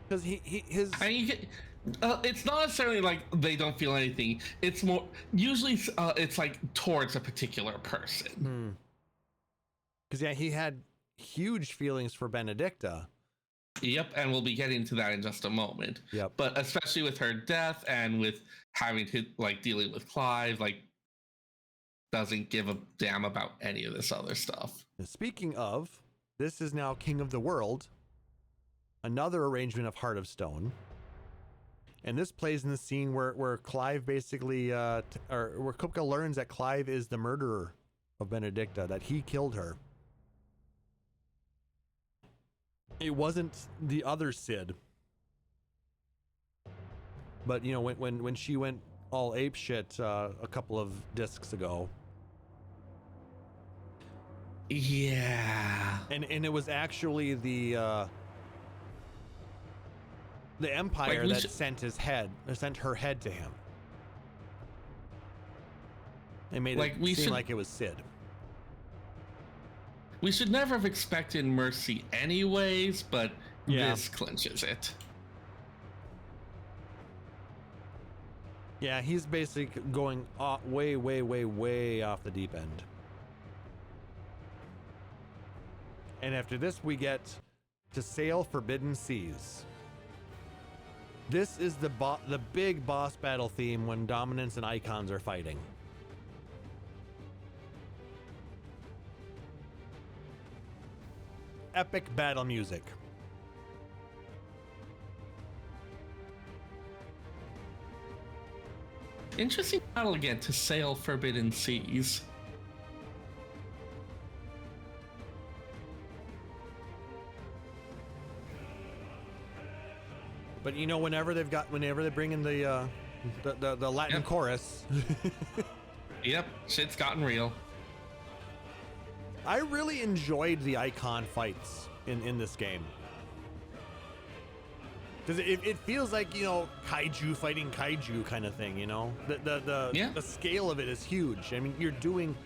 because his. I mean, it's not necessarily like they don't feel anything. It's more usually it's like towards a particular person. Because yeah, he had huge feelings for Benedicta. Yep, and we'll be getting to that in just a moment. Yep. But especially with her death and with having to like dealing with Clive, like doesn't give a damn about any of this other stuff. Speaking of, this is now King of the World, another arrangement of Heart of Stone. And this plays in the scene where Clive basically, or where Kupka learns that Clive is the murderer of Benedicta, that he killed her. It wasn't the other Cid. But, you know, when she went all apeshit a couple of discs ago. Yeah. And it was actually the Empire that sent her head to him. It made it seem like it was Cid. We should never have expected mercy anyways, but this clinches it. Yeah, he's basically going way, way, way, way off the deep end. And after this, we get to sail Forbidden Seas. This is the big boss battle theme when Dominance and Icons are fighting. Epic battle music. Interesting battle again to sail Forbidden Seas. But you know, whenever they bring in the Latin chorus. Yep, shit's gotten real. I really enjoyed the Icon fights in this game. Because it feels like, you know, kaiju fighting kaiju kind of thing, you know? The scale of it is huge. I mean, you're doing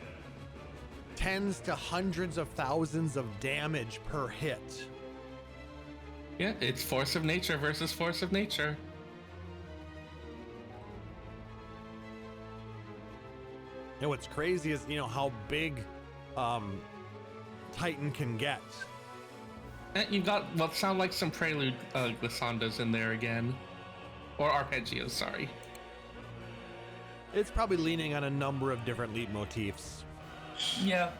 tens to hundreds of thousands of damage per hit. Yeah, it's force of nature versus force of nature. And what's crazy is, you know, how big Titan can get. And you've got what sound like some prelude glissandos in there again. or arpeggios, sorry. It's probably leaning on a number of different leitmotifs. Yeah.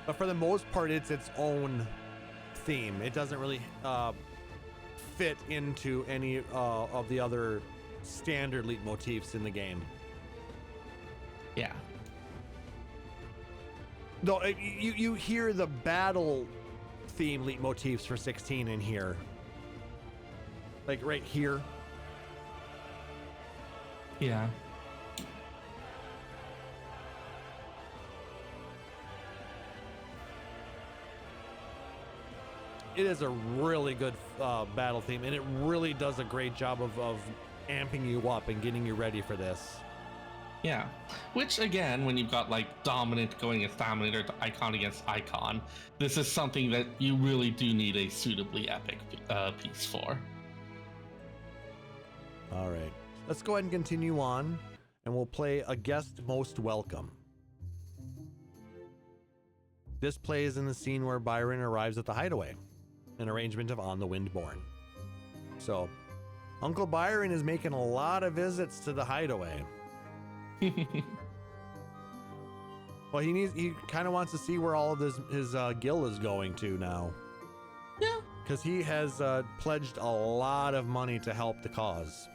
But for the most part, it's its own theme. It doesn't really fit into any of the other standard leitmotifs in the game. Yeah. Though you hear the battle theme leitmotifs for 16 in here. Like right here. Yeah. It is a really good battle theme, and it really does a great job of amping you up and getting you ready for this. Yeah. Which, again, when you've got like dominant going against dominant or icon against icon, this is something that you really do need a suitably epic piece for. All right. Let's go ahead and continue on, and we'll play A Guest Most Welcome. This plays in the scene where Byron arrives at the hideaway, an arrangement of On the Wind Born. So, Uncle Byron is making a lot of visits to the hideaway. Well, he kind of wants to see where all of his guild is going to now. Yeah. Because he has pledged a lot of money to help the cause.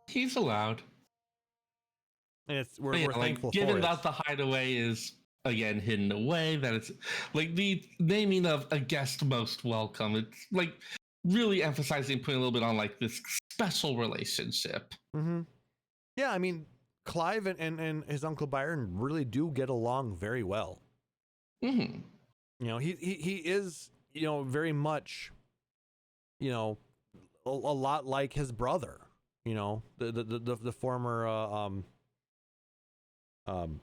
He's allowed. And we're Like, thankful for given it. that the hideaway is, again, hidden away, that it's like the naming of A Guest Most Welcome. It's like really emphasizing, putting a little bit on like this special relationship. Mm-hmm. Yeah, I mean, Clive and his Uncle Byron really do get along very well. Mm-hmm. You know, he is, you know, very much, you know, a lot like his brother. You know, the former what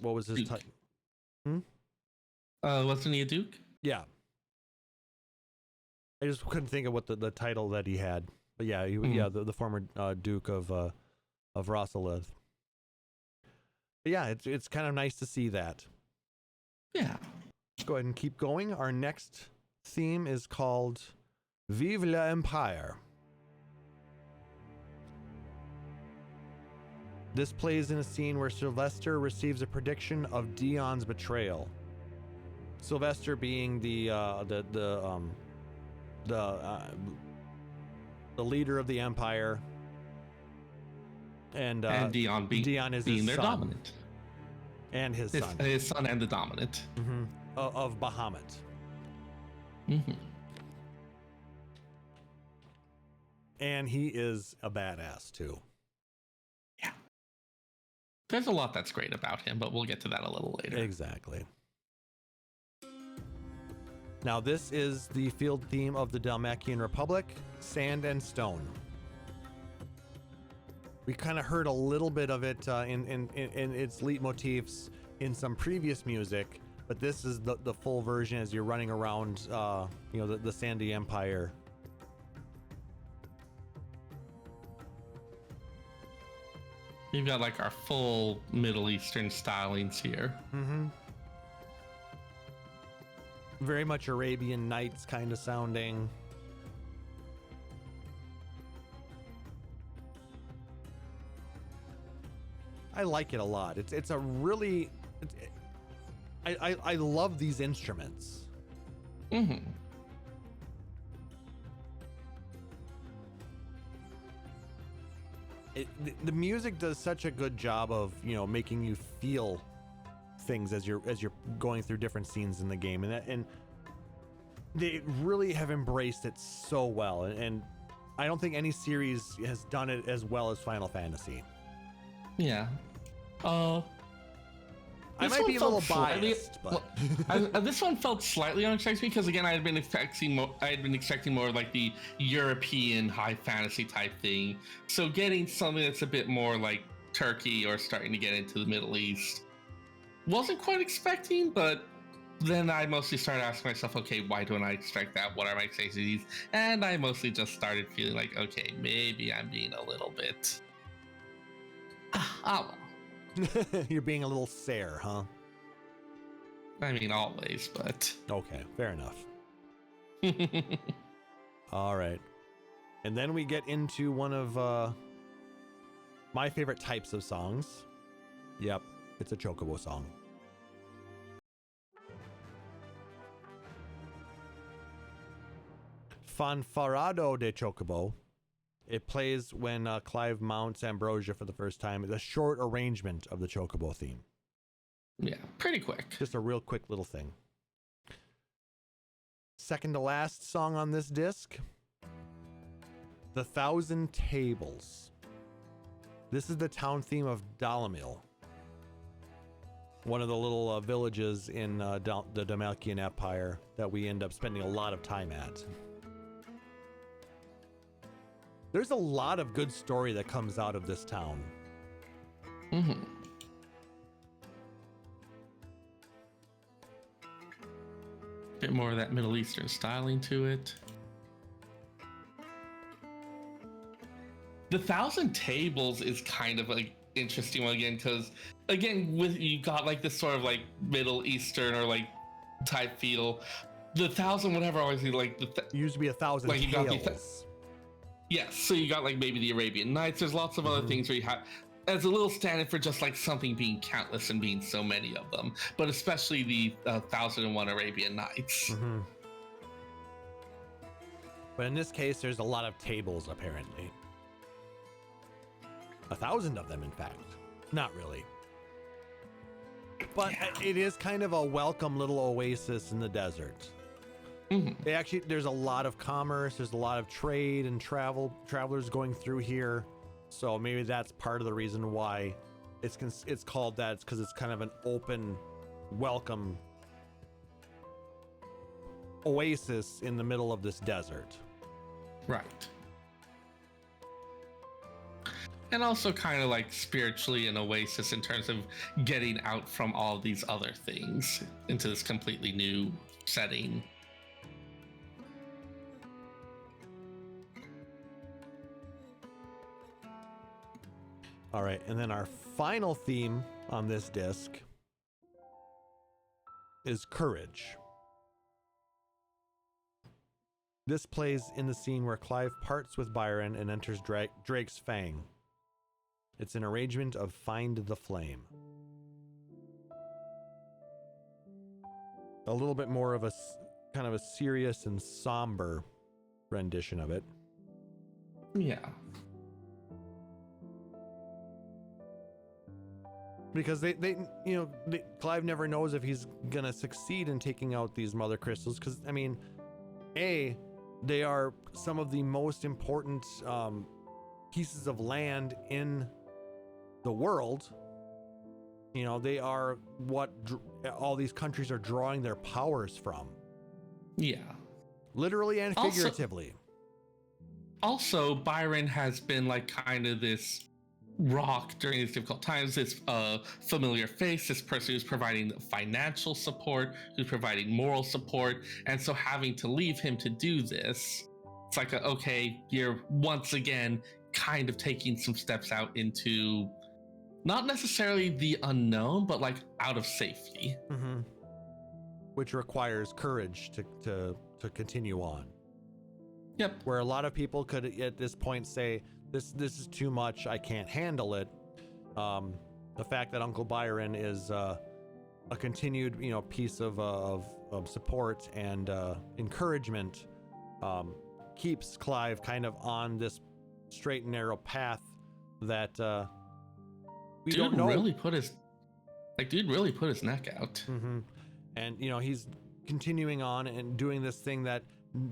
was his title? Wasn't he a duke? Yeah. I just couldn't think of what the title that he had. But yeah, the former Duke of Rossalith. But yeah, it's kind of nice to see that. Yeah. Let's go ahead and keep going. Our next theme is called Vive l'Empire. This plays in a scene where Sylvester receives a prediction of Dion's betrayal. Sylvester being the leader of the Empire, and Dion is being his their son, dominant, and his son and the dominant of Bahamut. Mm-hmm. And he is a badass too. Yeah. There's a lot that's great about him, but we'll get to that a little later. Exactly. Now, this is the field theme of the Dalmacian Republic, Sand and Stone. We kind of heard a little bit of it in its leitmotifs in some previous music, but this is the full version as you're running around, the Sandy Empire. You've got like our full Middle Eastern stylings here. Mm-hmm. Very much Arabian Nights kind of sounding. I like it a lot. It's a really... I love these instruments. Mm-hmm. The music does such a good job of, making you feel things as you're going through different scenes in the game, and they really have embraced it so well, and I don't think any series has done it as well as Final Fantasy. Yeah. I might be a little biased, but this one felt slightly unexpected because, again, I had been expecting more of like the European high fantasy type thing. So getting something that's a bit more like Turkey or starting to get into the Middle East, wasn't quite expecting. But then I mostly started asking myself, okay, why don't I expect that? What are my expectations? And I mostly just started feeling like, okay, maybe I'm being a little bit. Well. You're being a little Seyrr, huh? I mean, always, but Okay, fair enough. All right. And then we get into one of my favorite types of songs. Yep, it's a chocobo song. Fanfarado de Chocobo. It plays when Clive mounts Ambrosia for the first time. It's a short arrangement of the Chocobo theme. Yeah, pretty quick. Just a real quick little thing. Second to last song on this disc, The Thousand Tables. This is the town theme of Dalamil, one of the little villages in the Damalkian Empire that we end up spending a lot of time at. There's a lot of good story that comes out of this town. Mm-hmm. Bit more of that Middle Eastern styling to it. The Thousand Tables is kind of like interesting one again, because again, with you got like this sort of like Middle Eastern or like type feel. The thousand whatever always like Used to be 1,000 like you tales. got yes, so you got like maybe the Arabian Nights. There's lots of other things where you have as a little stand-in for just like something being countless and being so many of them, but especially the 1001 Arabian Nights. Mm-hmm. But in this case, there's a lot of tables apparently. 1,000 of them, in fact. Not really. But it is kind of a welcome little oasis in the desert. Mm-hmm. There's a lot of commerce, there's a lot of trade and travelers going through here. So maybe that's part of the reason why it's called that. It's because it's kind of an open, welcome oasis in the middle of this desert. Right. And also kind of like spiritually an oasis in terms of getting out from all these other things into this completely new setting. All right, and then our final theme on this disc is Courage. This plays in the scene where Clive parts with Byron and enters Drake's Fang. It's an arrangement of Find the Flame. A little bit more of a kind of a serious and somber rendition of it. Yeah. Because Clive never knows if he's gonna succeed in taking out these mother crystals. Because I mean, they are some of the most important pieces of land in the world. You know, they are what all these countries are drawing their powers from. Yeah. Literally and figuratively. Also, Byron has been like kind of this rock during these difficult times, this familiar face, this person who's providing financial support, who's providing moral support, and so having to leave him to do this, it's like, okay, you're once again kind of taking some steps out into not necessarily the unknown, but like out of safety. Mm-hmm. Which requires courage to continue on. Yep. Where a lot of people could at this point say, this is too much, I can't handle it. The fact that Uncle Byron is a continued, piece of support and encouragement keeps Clive kind of on this straight and narrow path that we don't know. Dude really put his neck out. Mm-hmm. And he's continuing on and doing this thing that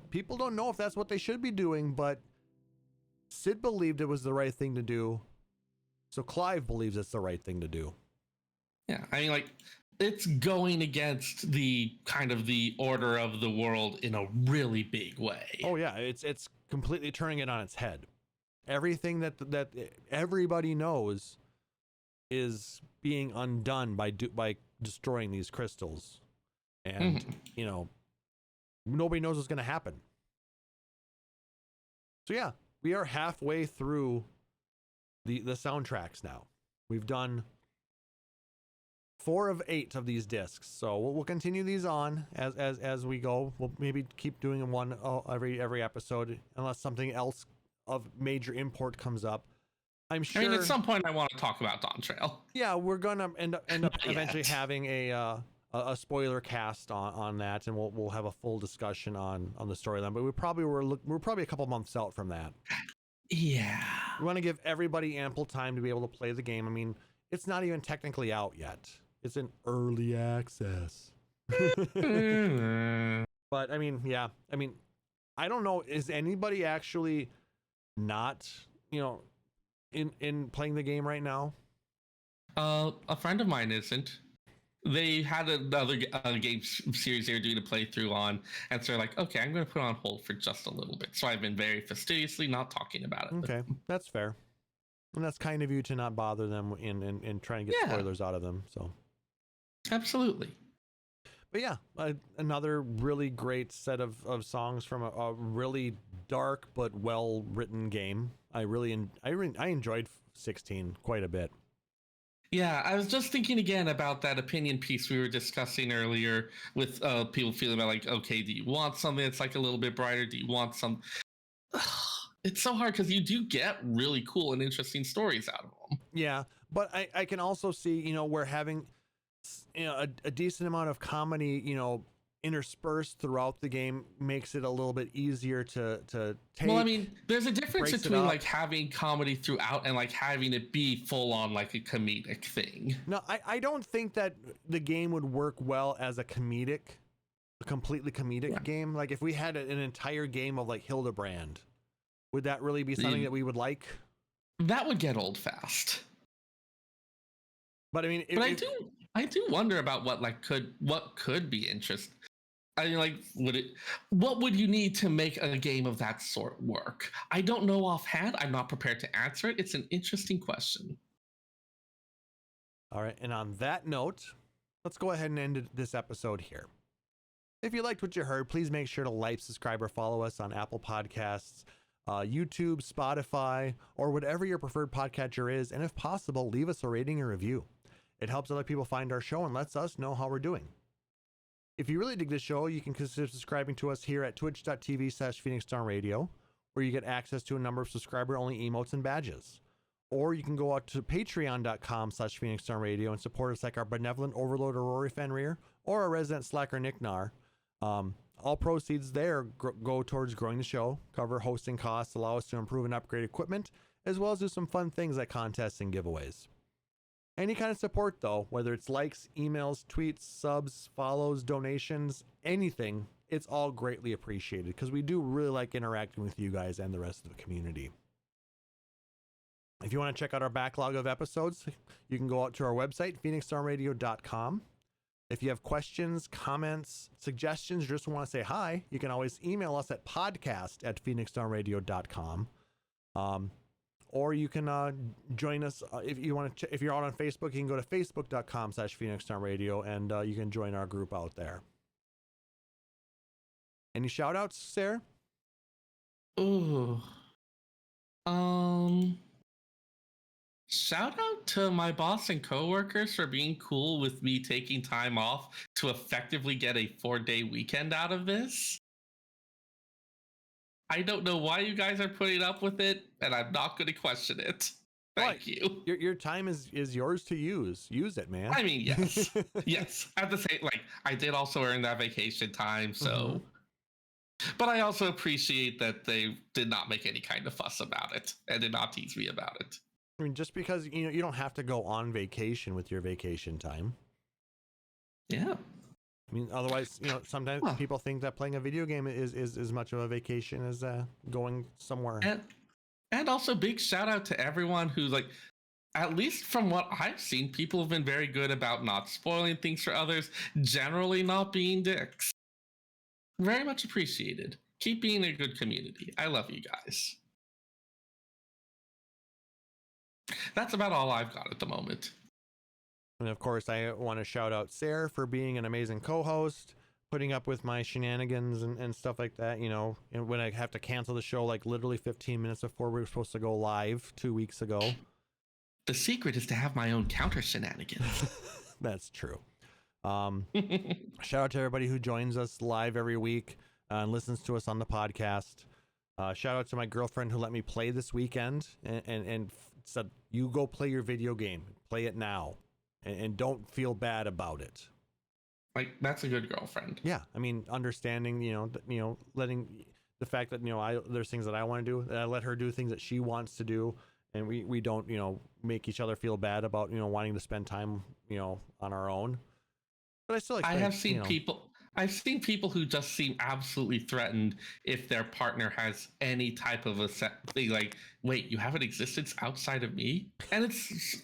people don't know if that's what they should be doing, but Sid believed it was the right thing to do, so Clive believes it's the right thing to do. Yeah, I mean, like, it's going against the kind of the order of the world in a really big way. Oh yeah, it's completely turning it on its head. Everything that everybody knows is being undone by destroying these crystals, and nobody knows what's going to happen. So yeah. We are halfway through the soundtracks now. We've done 4 of 8 of these discs. So we'll continue these on as we go. We'll maybe keep doing one every episode unless something else of major import comes up. I'm sure. I mean, at some point, I want to talk about Dawntrail. Yeah, we're gonna end up eventually having a spoiler cast on that, and we'll have a full discussion on the storyline. But we're probably a couple months out from that. Yeah. We want to give everybody ample time to be able to play the game. I mean, it's not even technically out yet. It's in early access. But I mean, yeah. I mean, I don't know. Is anybody actually not, in playing the game right now? A friend of mine isn't. They had another game series they were doing a playthrough on, and so they're like, okay, I'm going to put it on hold for just a little bit. So I've been very fastidiously not talking about it. Okay, that's fair. And that's kind of you to not bother them in trying to get spoilers out of them. So absolutely. But yeah, another really great set of songs from a really dark but well written game. I enjoyed 16 quite a bit. Yeah, I was just thinking again about that opinion piece we were discussing earlier with people feeling about like, okay, do you want something that's like a little bit brighter? Do you want some? It's so hard because you do get really cool and interesting stories out of them. Yeah, but I can also see, we're having a decent amount of comedy, interspersed throughout the game makes it a little bit easier to take. Well, I mean, there's a difference between like having comedy throughout and like having it be full on like a comedic thing. No, I don't think that the game would work well as a completely comedic game. Like if we had an entire game of like Hildebrand, would that really be something that we would like? That would get old fast. But I mean, I do wonder about what could be interesting. I mean, like, what would you need to make a game of that sort work? I don't know offhand. I'm not prepared to answer it. It's an interesting question. All right. And on that note, let's go ahead and end this episode here. If you liked what you heard, please make sure to like, subscribe, or follow us on Apple Podcasts, YouTube, Spotify, or whatever your preferred podcatcher is. And if possible, leave us a rating and review. It helps other people find our show and lets us know how we're doing. If you really dig the show, you can consider subscribing to us here at twitch.tv/PhoenixDawnRadio, where you get access to a number of subscriber-only emotes and badges. Or you can go out to patreon.com/PhoenixDawnRadio and support us like our benevolent overlord Aurori Fenrir or our resident slacker Nick Nar. All proceeds there go towards growing the show, cover hosting costs, allow us to improve and upgrade equipment, as well as do some fun things like contests and giveaways. Any kind of support, though, whether it's likes, emails, tweets, subs, follows, donations, anything, it's all greatly appreciated because we do really like interacting with you guys and the rest of the community. If you want to check out our backlog of episodes, you can go out to our website, PhoenixDawnRadio.com. If you have questions, comments, suggestions, or just want to say hi, you can always email us at podcast@PhoenixDawnRadio.com. Or you can join us if you want to. If you're out on Facebook, you can go to Facebook.com/PhoenixDawnRadio and you can join our group out there. Any shout outs, Seyrr? Ooh. Shout out to my boss and coworkers for being cool with me taking time off to effectively get a 4-day weekend out of this. I don't know why you guys are putting up with it, and I'm not going to question it. Thank you. Your time is yours to use. Use it, man. I mean, yes. Yes. At the same, I did also earn that vacation time, so. Mm-hmm. But I also appreciate that they did not make any kind of fuss about it and did not tease me about it. I mean, just because, you don't have to go on vacation with your vacation time. Yeah. I mean, otherwise, sometimes people think that playing a video game is as much of a vacation as going somewhere. And also big shout out to everyone who, at least from what I've seen, people have been very good about not spoiling things for others, generally not being dicks. Very much appreciated. Keep being a good community. I love you guys. That's about all I've got at the moment. And of course, I want to shout out Seyrr for being an amazing co-host, putting up with my shenanigans and stuff like that, and when I have to cancel the show literally 15 minutes before we were supposed to go live 2 weeks ago. The secret is to have my own counter shenanigans. That's true. Shout out to everybody who joins us live every week and listens to us on the podcast. Shout out to my girlfriend who let me play this weekend and said, you go play your video game, play it now, and don't feel bad about it. Like, that's a good girlfriend. Yeah, I mean, understanding, letting the fact that there's things that I want to do, that I let her do things that she wants to do, and we don't make each other feel bad about wanting to spend time on our own. But I still expect, I've seen people who just seem absolutely threatened if their partner has any type of a thing like, wait, you have an existence outside of me? And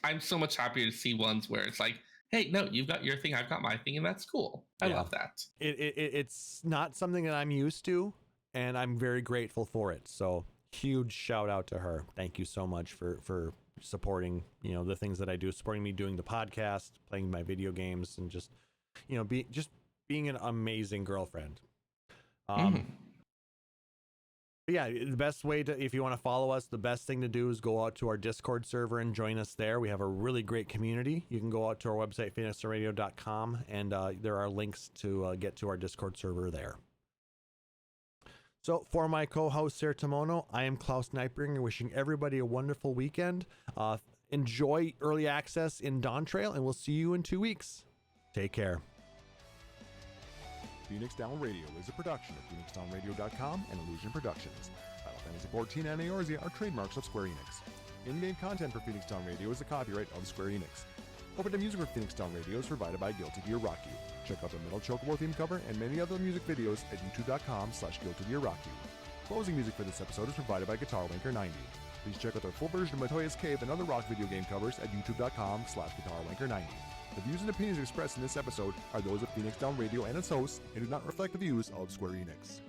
I'm so much happier to see ones where it's like, hey, no, you've got your thing, I've got my thing, and that's cool. I love that. It's not something that I'm used to, and I'm very grateful for it. So huge shout out to her. Thank you so much for supporting the things that I do, supporting me doing the podcast, playing my video games, and just being an amazing girlfriend. But yeah, the best way to, if you want to follow us, the best thing to do is go out to our Discord server and join us there. We have a really great community. You can go out to our website, phoenixradio.com, and there are links to get to our Discord server there. So for my co-host, Seyrr Tamono, I am Klauss Nightbringer, wishing everybody a wonderful weekend. Enjoy early access in Dawntrail, and we'll see you in 2 weeks. Take care. Phoenix Down Radio is a production of PhoenixDownRadio.com and Illusion Productions. Final Fantasy XIV and Eorzea are trademarks of Square Enix. In-game content for Phoenix Down Radio is the copyright of Square Enix. Opening music for Phoenix Down Radio is provided by Guilty Gear Rock You. Check out the Metal Chocobo theme cover and many other music videos at youtube.com/Guilty Gear Rock You. Closing music for this episode is provided by Guitar Wanker 90. Please check out their full version of Matoya's Cave and other rock video game covers at youtube.com/Guitar Wanker 90. The views and opinions expressed in this episode are those of Phoenix Down Radio and its hosts and do not reflect the views of Square Enix.